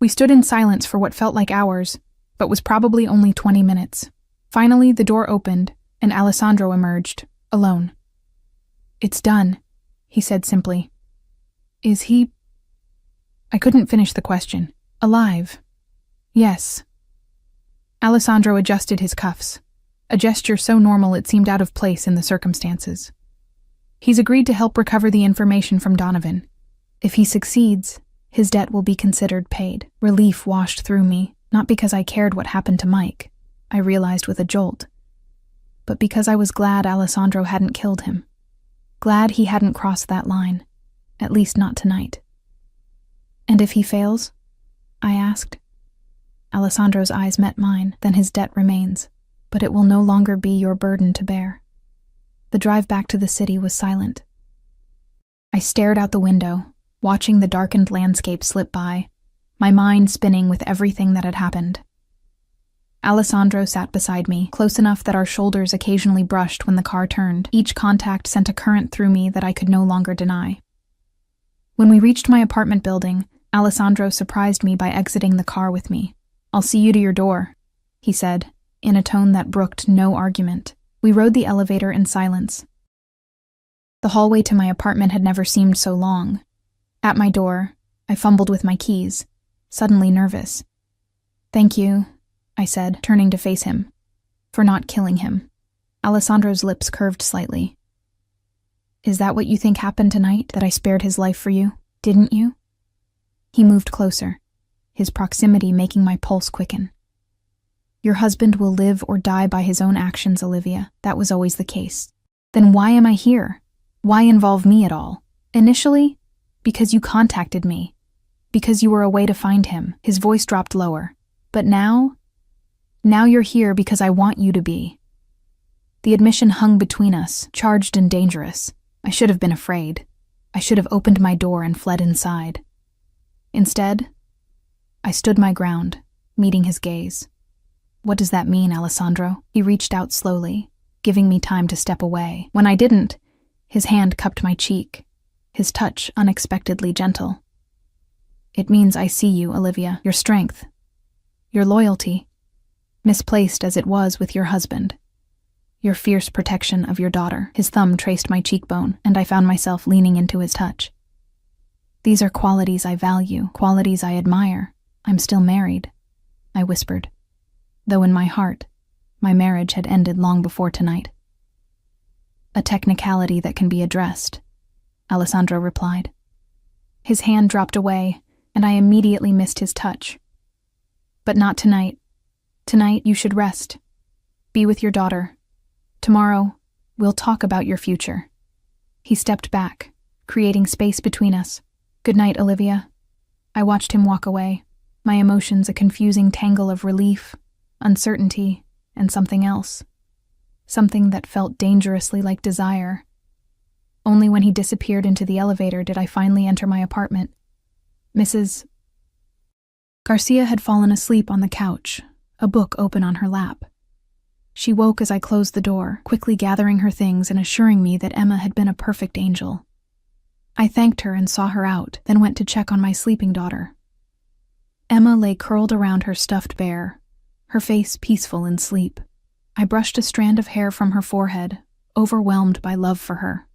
We stood in silence for what felt like hours, but was probably only 20 minutes. Finally, the door opened, and Alessandro emerged, alone. It's done, he said simply. Is he... I couldn't finish the question. Alive? Yes. Alessandro adjusted his cuffs, a gesture so normal it seemed out of place in the circumstances. He's agreed to help recover the information from Donovan. If he succeeds, his debt will be considered paid. Relief washed through me, not because I cared what happened to Mike, I realized with a jolt, but because I was glad Alessandro hadn't killed him. Glad he hadn't crossed that line, at least not tonight. And if he fails? I asked. Alessandro's eyes met mine. Then his debt remains, but it will no longer be your burden to bear. The drive back to the city was silent. I stared out the window, watching the darkened landscape slip by, my mind spinning with everything that had happened. Alessandro sat beside me, close enough that our shoulders occasionally brushed when the car turned. Each contact sent a current through me that I could no longer deny. When we reached my apartment building, Alessandro surprised me by exiting the car with me. "I'll see you to your door," he said, in a tone that brooked no argument. We rode the elevator in silence. The hallway to my apartment had never seemed so long. At my door, I fumbled with my keys, suddenly nervous. "Thank you," I said, turning to face him, "for not killing him." Alessandro's lips curved slightly. "Is that what you think happened tonight, that I spared his life for you? Didn't you?" He moved closer, his proximity making my pulse quicken. "Your husband will live or die by his own actions, Olivia. That was always the case. Then why am I here? Why involve me at all? Initially, because you contacted me. Because you were a way to find him." His voice dropped lower. "But now you're here because I want you to be." The admission hung between us, charged and dangerous. I should have been afraid. I should have opened my door and fled inside. Instead, I stood my ground, meeting his gaze. "What does that mean, Alessandro?" He reached out slowly, giving me time to step away. When I didn't, his hand cupped my cheek, his touch unexpectedly gentle. "It means I see you, Olivia, your strength, your loyalty, misplaced as it was with your husband, your fierce protection of your daughter." His thumb traced my cheekbone, and I found myself leaning into his touch. "These are qualities I value, qualities I admire. I'm still married," I whispered, though in my heart, my marriage had ended long before tonight. "A technicality that can be addressed," Alessandro replied. His hand dropped away, and I immediately missed his touch. "But not tonight. Tonight you should rest. Be with your daughter. Tomorrow, we'll talk about your future." He stepped back, creating space between us. "Good night, Olivia." I watched him walk away, my emotions a confusing tangle of relief, uncertainty, and something else. Something that felt dangerously like desire. Only when he disappeared into the elevator did I finally enter my apartment. Mrs. Garcia had fallen asleep on the couch, a book open on her lap. She woke as I closed the door, quickly gathering her things and assuring me that Emma had been a perfect angel. I thanked her and saw her out, then went to check on my sleeping daughter. Emma lay curled around her stuffed bear, her face peaceful in sleep. I brushed a strand of hair from her forehead, overwhelmed by love for her.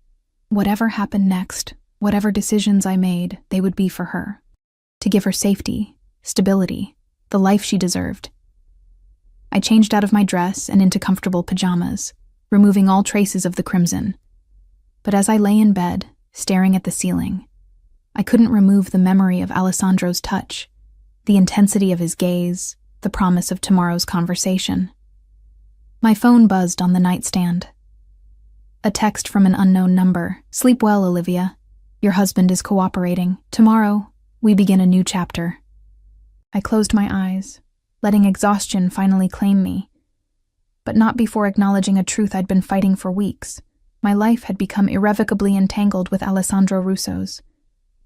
Whatever happened next, whatever decisions I made, they would be for her. To give her safety, stability, the life she deserved. I changed out of my dress and into comfortable pajamas, removing all traces of the crimson. But as I lay in bed, staring at the ceiling, I couldn't remove the memory of Alessandro's touch, the intensity of his gaze, the promise of tomorrow's conversation. My phone buzzed on the nightstand. A text from an unknown number. "Sleep well, Olivia. Your husband is cooperating. Tomorrow, we begin a new chapter." I closed my eyes, letting exhaustion finally claim me. But not before acknowledging a truth I'd been fighting for weeks. My life had become irrevocably entangled with Alessandro Russo's,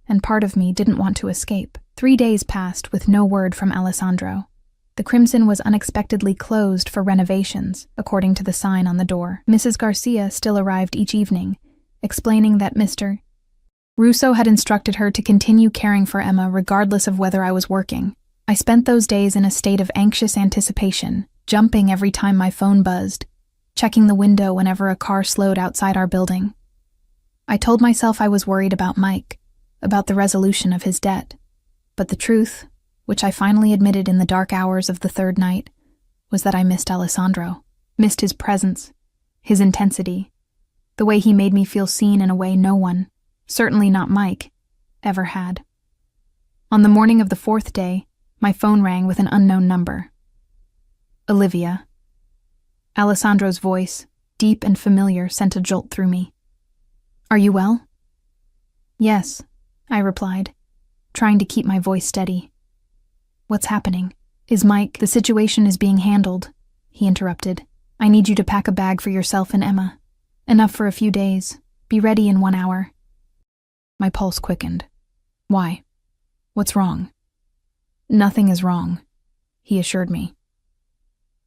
and part of me didn't want to escape. 3 days passed with no word from Alessandro. The Crimson was unexpectedly closed for renovations, according to the sign on the door. Mrs. Garcia still arrived each evening, explaining that Mr. Russo had instructed her to continue caring for Emma regardless of whether I was working. I spent those days in a state of anxious anticipation, jumping every time my phone buzzed, checking the window whenever a car slowed outside our building. I told myself I was worried about Mike, about the resolution of his debt. But the truth, which I finally admitted in the dark hours of the third night, was that I missed Alessandro, missed his presence, his intensity, the way he made me feel seen in a way no one, certainly not Mike, ever had. On the morning of the 4th day, my phone rang with an unknown number. "Olivia." Alessandro's voice, deep and familiar, sent a jolt through me. "Are you well?" "Yes," I replied, trying to keep my voice steady. "What's happening? Is Mike—" "The situation is being handled," he interrupted. "I need you to pack a bag for yourself and Emma. Enough for a few days. Be ready in 1 hour." My pulse quickened. "Why? What's wrong?" Nothing is wrong, he assured me.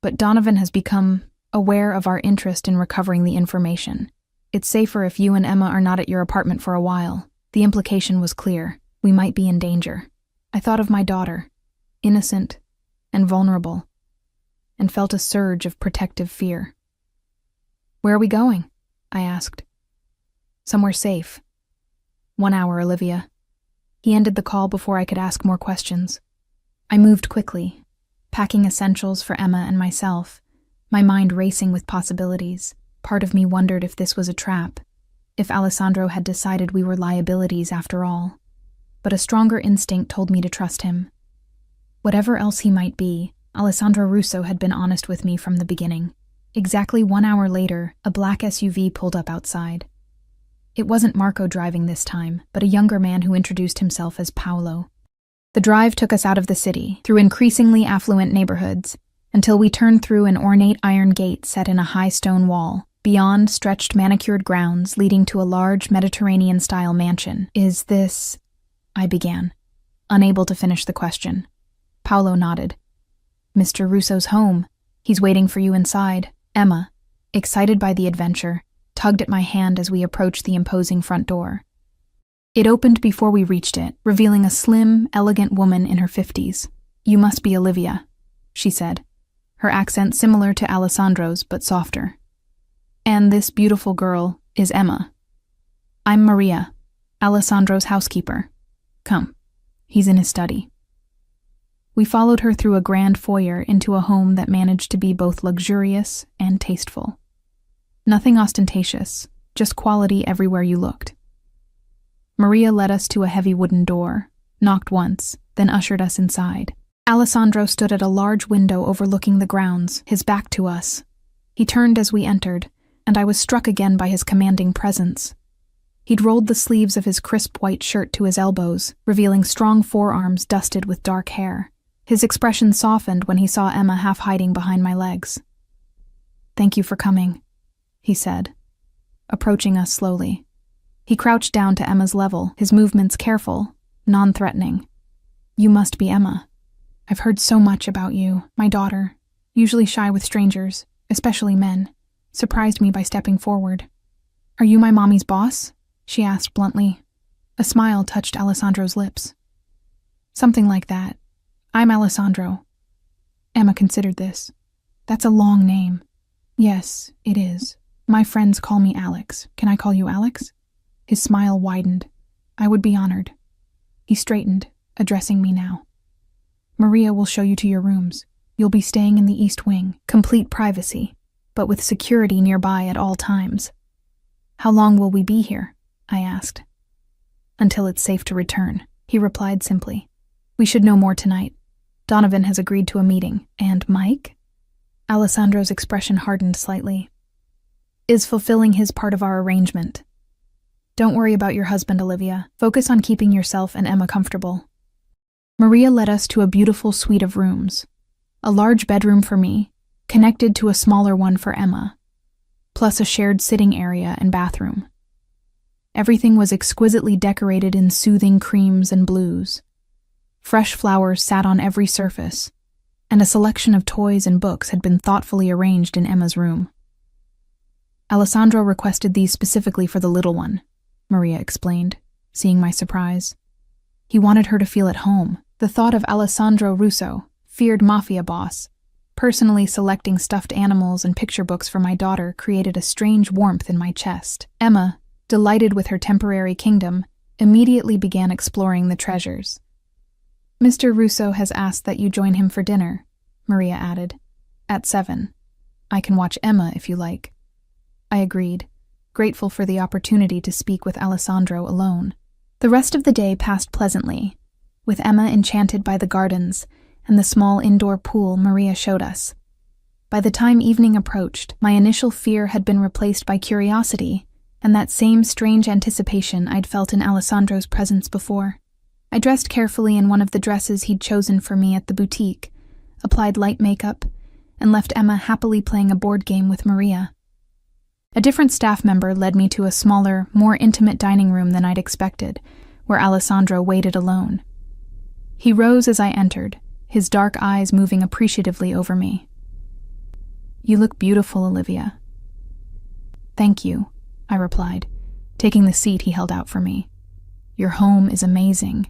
But Donovan has become aware of our interest in recovering the information. It's safer if you and Emma are not at your apartment for a while. The implication was clear. We might be in danger. I thought of my daughter, innocent and vulnerable, and felt a surge of protective fear. Where are we going? I asked. Somewhere safe. 1 hour, Olivia. He ended the call before I could ask more questions. I moved quickly, packing essentials for Emma and myself, my mind racing with possibilities. Part of me wondered if this was a trap, if Alessandro had decided we were liabilities after all. But a stronger instinct told me to trust him. Whatever else he might be, Alessandro Russo had been honest with me from the beginning. Exactly 1 hour later, a black SUV pulled up outside. It wasn't Marco driving this time, but a younger man who introduced himself as Paolo. The drive took us out of the city, through increasingly affluent neighborhoods, until we turned through an ornate iron gate set in a high stone wall. Beyond stretched manicured grounds leading to a large Mediterranean-style mansion. Is this... I began, unable to finish the question. Paolo nodded. Mr. Russo's home. He's waiting for you inside. Emma, excited by the adventure, tugged at my hand as we approached the imposing front door. It opened before we reached it, revealing a slim, elegant woman in her 50s. You must be Olivia, she said, her accent similar to Alessandro's but softer. And this beautiful girl is Emma. I'm Maria, Alessandro's housekeeper. Come, he's in his study. We followed her through a grand foyer into a home that managed to be both luxurious and tasteful. Nothing ostentatious, just quality everywhere you looked. Maria led us to a heavy wooden door, knocked once, then ushered us inside. Alessandro stood at a large window overlooking the grounds, his back to us. He turned as we entered, and I was struck again by his commanding presence. He'd rolled the sleeves of his crisp white shirt to his elbows, revealing strong forearms dusted with dark hair. His expression softened when he saw Emma half hiding behind my legs. Thank you for coming, he said, approaching us slowly. He crouched down to Emma's level, his movements careful, non-threatening. You must be Emma. I've heard so much about you, my daughter, usually shy with strangers, especially men, surprised me by stepping forward. Are you my mommy's boss? She asked bluntly. A smile touched Alessandro's lips. Something like that. I'm Alessandro. Emma considered this. That's a long name. Yes, it is. My friends call me Alex. Can I call you Alex? His smile widened. I would be honored. He straightened, addressing me now. Maria will show you to your rooms. You'll be staying in the East Wing, complete privacy, but with security nearby at all times. How long will we be here? I asked. Until it's safe to return, he replied simply. We should know more tonight. Donovan has agreed to a meeting. And Mike? Alessandro's expression hardened slightly. Is fulfilling his part of our arrangement. Don't worry about your husband, Olivia. Focus on keeping yourself and Emma comfortable. Maria led us to a beautiful suite of rooms. A large bedroom for me, connected to a smaller one for Emma, plus a shared sitting area and bathroom. Everything was exquisitely decorated in soothing creams and blues. Fresh flowers sat on every surface, and a selection of toys and books had been thoughtfully arranged in Emma's room. Alessandro requested these specifically for the little one, Maria explained, seeing my surprise. He wanted her to feel at home. The thought of Alessandro Russo, feared Mafia boss, personally selecting stuffed animals and picture books for my daughter created a strange warmth in my chest. Emma, delighted with her temporary kingdom, immediately began exploring the treasures. Mr. Russo has asked that you join him for dinner, Maria added. At 7. I can watch Emma if you like. I agreed, grateful for the opportunity to speak with Alessandro alone. The rest of the day passed pleasantly, with Emma enchanted by the gardens and the small indoor pool Maria showed us. By the time evening approached, my initial fear had been replaced by curiosity and that same strange anticipation I'd felt in Alessandro's presence before. I dressed carefully in one of the dresses he'd chosen for me at the boutique, applied light makeup, and left Emma happily playing a board game with Maria. A different staff member led me to a smaller, more intimate dining room than I'd expected, where Alessandro waited alone. He rose as I entered, his dark eyes moving appreciatively over me. "You look beautiful, Olivia." "Thank you," I replied, taking the seat he held out for me. "Your home is amazing."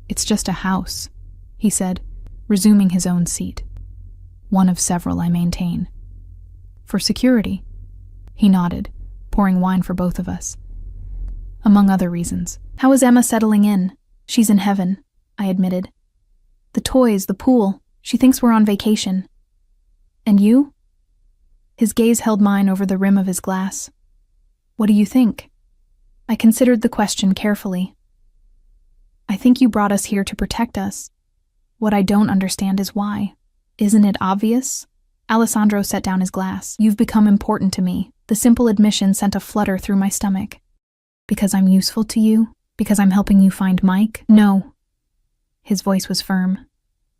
"It's just a house," he said, resuming his own seat. "One of several I maintain." "For security?" He nodded, pouring wine for both of us. "Among other reasons." "How is Emma settling in?" "She's in heaven," I admitted. "The toys, the pool, she thinks we're on vacation." "And you?" His gaze held mine over the rim of his glass. "What do you think?" I considered the question carefully. "I think you brought us here to protect us. What I don't understand is why. Isn't it obvious?" Alessandro set down his glass. "You've become important to me." The simple admission sent a flutter through my stomach. "Because I'm useful to you? Because I'm helping you find Mike?" "No." His voice was firm.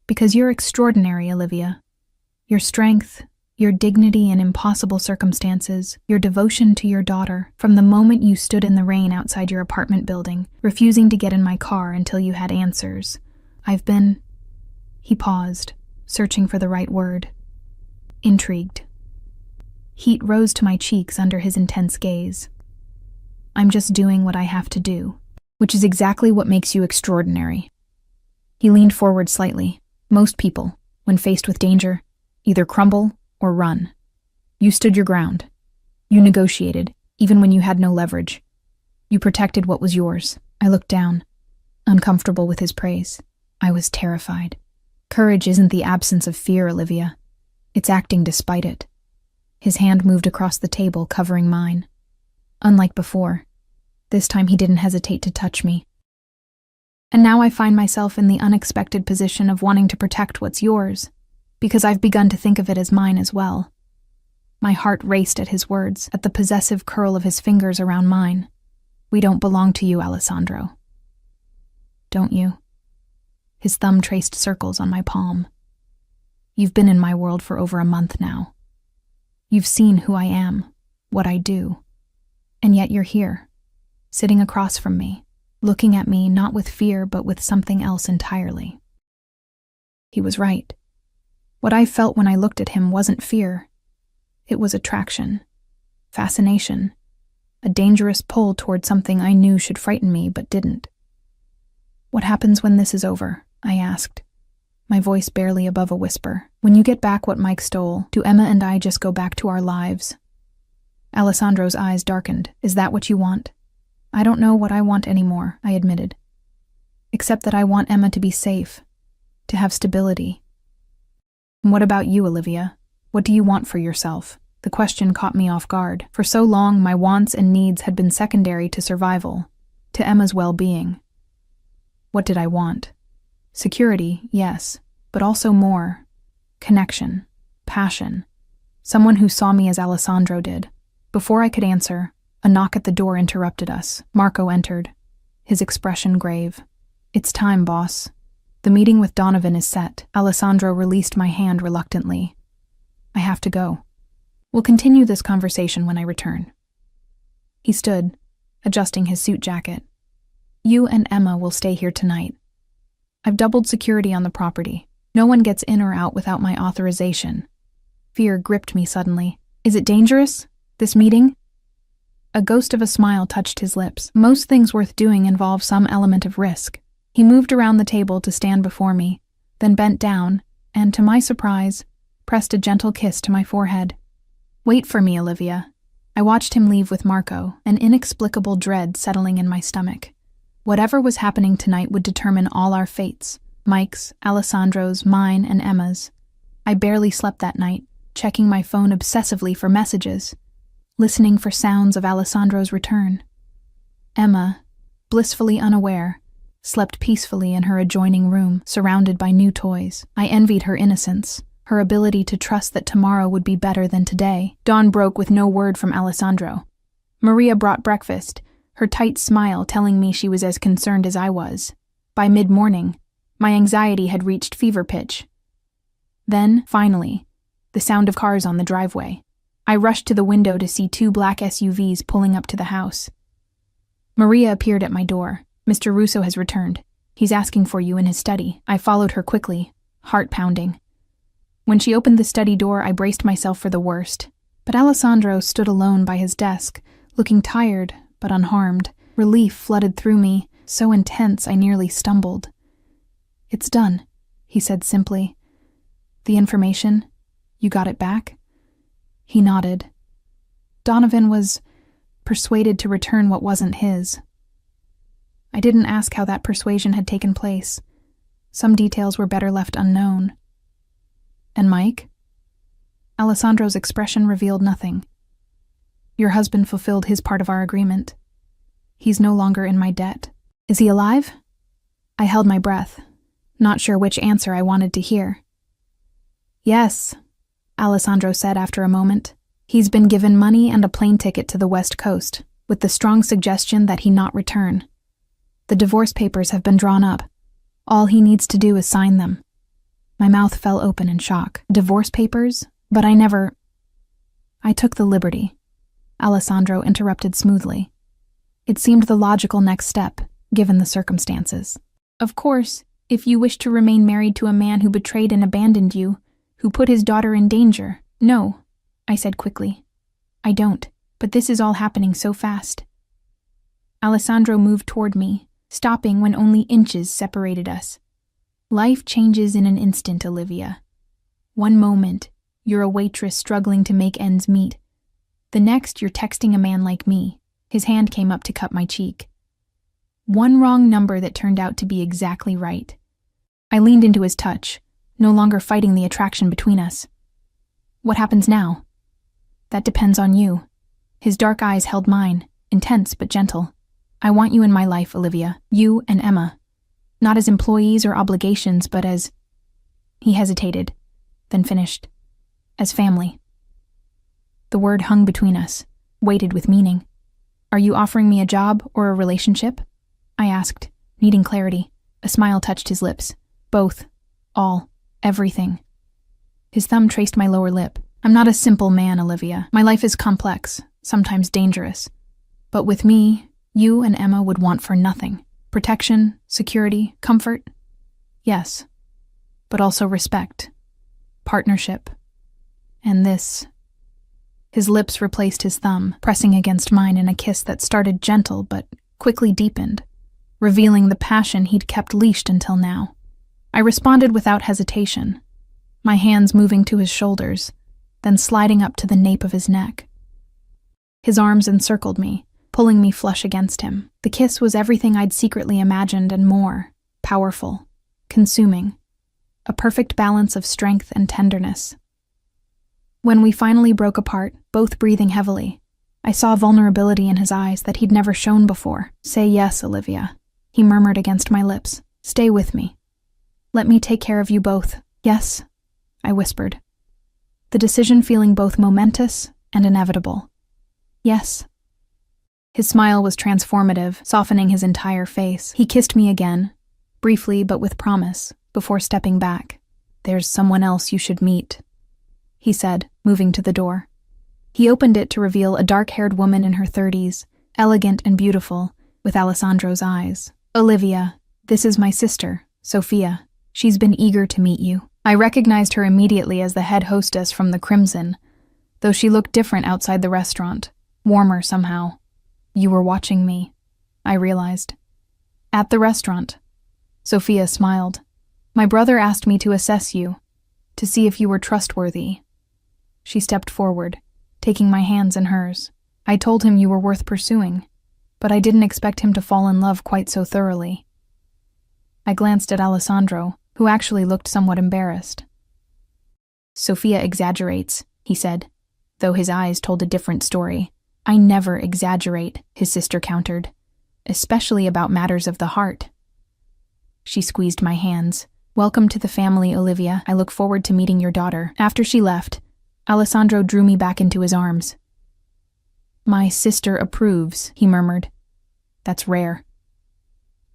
"Because you're extraordinary, Olivia. Your strength, your dignity in impossible circumstances, your devotion to your daughter, from the moment you stood in the rain outside your apartment building, refusing to get in my car until you had answers. I've been..." He paused, searching for the right word. "Intrigued." Heat rose to my cheeks under his intense gaze. "I'm just doing what I have to do, which is exactly what makes you extraordinary." He leaned forward slightly. "Most people, when faced with danger, either crumble or run. You stood your ground. You negotiated, even when you had no leverage. You protected what was yours." I looked down, uncomfortable with his praise. I was terrified. "Courage isn't the absence of fear, Olivia. It's acting despite it." His hand moved across the table, covering mine. Unlike before, this time he didn't hesitate to touch me. "And now I find myself in the unexpected position of wanting to protect what's yours, because I've begun to think of it as mine as well." My heart raced at his words, at the possessive curl of his fingers around mine. "We don't belong to you, Alessandro." "Don't you?" His thumb traced circles on my palm. "You've been in my world for over a month now. You've seen who I am, what I do. And yet you're here, sitting across from me, looking at me not with fear but with something else entirely." He was right. What I felt when I looked at him wasn't fear. It was attraction, fascination, a dangerous pull toward something I knew should frighten me but didn't. "What happens when this is over?" I asked, my voice barely above a whisper. "When you get back what Mike stole, do Emma and I just go back to our lives?" Alessandro's eyes darkened. "Is that what you want?" "I don't know what I want anymore," I admitted. "Except that I want Emma to be safe, to have stability." "And what about you, Olivia? What do you want for yourself?" The question caught me off guard. For so long, my wants and needs had been secondary to survival, to Emma's well-being. What did I want? Security, yes, but also more. Connection, passion. Someone who saw me as Alessandro did. Before I could answer, a knock at the door interrupted us. Marco entered, his expression grave. "It's time, boss. The meeting with Donovan is set." Alessandro released my hand reluctantly. "I have to go. We'll continue this conversation when I return." He stood, adjusting his suit jacket. "You and Emma will stay here tonight. I've doubled security on the property. No one gets in or out without my authorization." Fear gripped me suddenly. "Is it dangerous, this meeting?" A ghost of a smile touched his lips. "Most things worth doing involve some element of risk." He moved around the table to stand before me, then bent down, and, to my surprise, pressed a gentle kiss to my forehead. "Wait for me, Olivia." I watched him leave with Marco, an inexplicable dread settling in my stomach. Whatever was happening tonight would determine all our fates, Mike's, Alessandro's, mine, and Emma's. I barely slept that night, checking my phone obsessively for messages, listening for sounds of Alessandro's return. Emma, blissfully unaware, slept peacefully in her adjoining room, surrounded by new toys. I envied her innocence, her ability to trust that tomorrow would be better than today. Dawn broke with no word from Alessandro. Maria brought breakfast, her tight smile telling me she was as concerned as I was. By mid-morning, my anxiety had reached fever pitch. Then, finally, the sound of cars on the driveway. I rushed to the window to see 2 black SUVs pulling up to the house. Maria appeared at my door. "Mr. Russo has returned. He's asking for you in his study. I followed her quickly, heart pounding. When she opened the study door, I braced myself for the worst. But Alessandro stood alone by his desk, looking tired but unharmed. Relief flooded through me, so intense I nearly stumbled. "It's done," he said simply. "The information, you got it back?" He nodded. Donovan was persuaded to return what wasn't his. I didn't ask how that persuasion had taken place. Some details were better left unknown. "And Mike?" Alessandro's expression revealed nothing. "Your husband fulfilled his part of our agreement. He's no longer in my debt. Is he alive?" I held my breath, not sure which answer I wanted to hear. "Yes," Alessandro said after a moment. "He's been given money and a plane ticket to the West Coast, with the strong suggestion that he not return. The divorce papers have been drawn up. All he needs to do is sign them." My mouth fell open in shock. "Divorce papers? But I took the liberty," Alessandro interrupted smoothly. It seemed the logical next step, given the circumstances. "Of course, if you wish to remain married to a man who betrayed and abandoned you, who put his daughter in danger." "No," I said quickly. "I don't, but this is all happening so fast." Alessandro moved toward me, stopping when only inches separated us. "Life changes in an instant, Olivia. One moment, you're a waitress struggling to make ends meet. The next, you're texting a man like me." His hand came up to cup my cheek. One wrong number that turned out to be exactly right. I leaned into his touch, no longer fighting the attraction between us. "What happens now?" "That depends on you." His dark eyes held mine, intense but gentle. "I want you in my life, Olivia, you and Emma. Not as employees or obligations, but as—" He hesitated, then finished. "As family." The word hung between us, weighted with meaning. "Are you offering me a job or a relationship?" I asked, needing clarity. A smile touched his lips. "Both. All. Everything." His thumb traced my lower lip. "I'm not a simple man, Olivia. My life is complex, sometimes dangerous. But with me, you and Emma would want for nothing. Protection, security, comfort? Yes. But also respect. Partnership. And this." His lips replaced his thumb, pressing against mine in a kiss that started gentle but quickly deepened, revealing the passion he'd kept leashed until now. I responded without hesitation, my hands moving to his shoulders, then sliding up to the nape of his neck. His arms encircled me, pulling me flush against him. The kiss was everything I'd secretly imagined and more, powerful, consuming, a perfect balance of strength and tenderness. When we finally broke apart, both breathing heavily, I saw vulnerability in his eyes that he'd never shown before. "Say yes, Olivia," he murmured against my lips. "Stay with me. Let me take care of you both." "Yes," I whispered, the decision feeling both momentous and inevitable. "Yes." His smile was transformative, softening his entire face. He kissed me again, briefly but with promise, before stepping back. "There's someone else you should meet," he said, moving to the door. He opened it to reveal a dark-haired woman in her 30s, elegant and beautiful, with Alessandro's eyes. "Olivia, this is my sister, Sophia. She's been eager to meet you." I recognized her immediately as the head hostess from the Crimson, though she looked different outside the restaurant, warmer somehow. "You were watching me," I realized. "At the restaurant." Sophia smiled. "My brother asked me to assess you, to see if you were trustworthy." She stepped forward, taking my hands in hers. "I told him you were worth pursuing, but I didn't expect him to fall in love quite so thoroughly." I glanced at Alessandro, who actually looked somewhat embarrassed. "Sophia exaggerates," he said, though his eyes told a different story. "I never exaggerate," his sister countered, "especially about matters of the heart." She squeezed my hands. "Welcome to the family, Olivia. I look forward to meeting your daughter." After she left, Alessandro drew me back into his arms. "My sister approves," he murmured. "That's rare."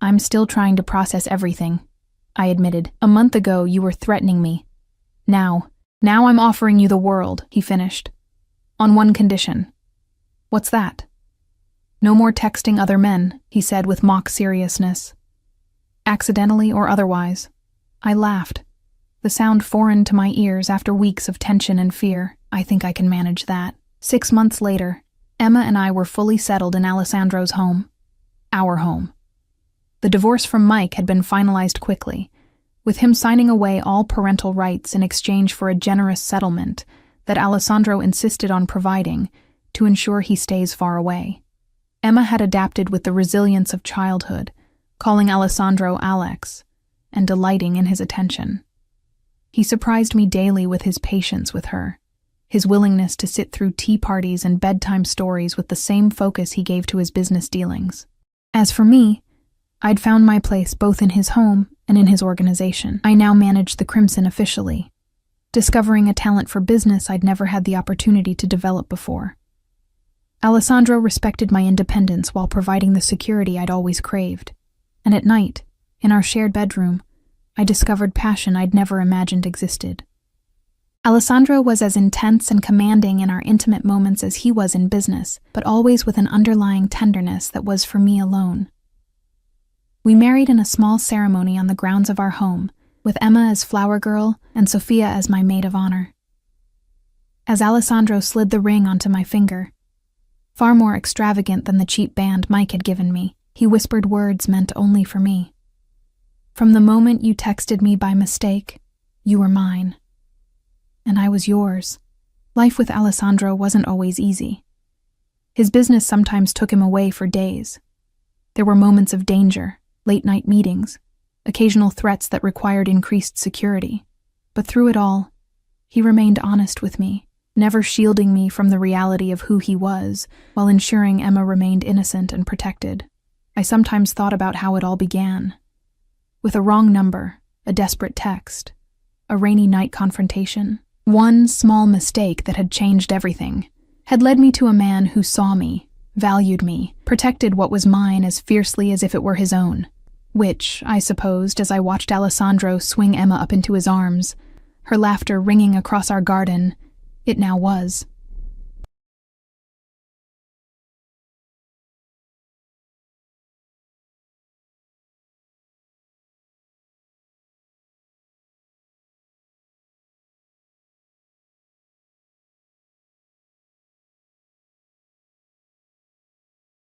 "I'm still trying to process everything," I admitted. "A month ago, you were threatening me. Now I'm offering you the world," he finished. "On one condition." "What's that?" "No more texting other men," he said with mock seriousness. accidentally or otherwise. I laughed, the sound foreign to my ears after weeks of tension and fear. I think I can manage that. 6 months later, Emma and I were fully settled in Alessandro's home. Our home. The divorce from Mike had been finalized quickly, with him signing away all parental rights in exchange for a generous settlement that Alessandro insisted on providing to ensure he stays far away. Emma had adapted with the resilience of childhood, calling Alessandro Alex, and delighting in his attention. He surprised me daily with his patience with her, his willingness to sit through tea parties and bedtime stories with the same focus he gave to his business dealings. As for me, I'd found my place both in his home and in his organization. I now managed the Crimson officially, discovering a talent for business I'd never had the opportunity to develop before. Alessandro respected my independence while providing the security I'd always craved, and at night, in our shared bedroom, I discovered passion I'd never imagined existed. Alessandro was as intense and commanding in our intimate moments as he was in business, but always with an underlying tenderness that was for me alone. We married in a small ceremony on the grounds of our home, with Emma as flower girl and Sophia as my maid of honor. As Alessandro slid the ring onto my finger, far more extravagant than the cheap band Mike had given me, he whispered words meant only for me. "From the moment you texted me by mistake, you were mine. And I was yours." Life with Alessandro wasn't always easy. His business sometimes took him away for days. There were moments of danger, late-night meetings, occasional threats that required increased security. But through it all, he remained honest with me, never shielding me from the reality of who he was, while ensuring Emma remained innocent and protected. I sometimes thought about how it all began. With a wrong number, a desperate text, a rainy night confrontation. One small mistake that had changed everything, had led me to a man who saw me, valued me, protected what was mine as fiercely as if it were his own. Which, I supposed, as I watched Alessandro swing Emma up into his arms, her laughter ringing across our garden, it now was.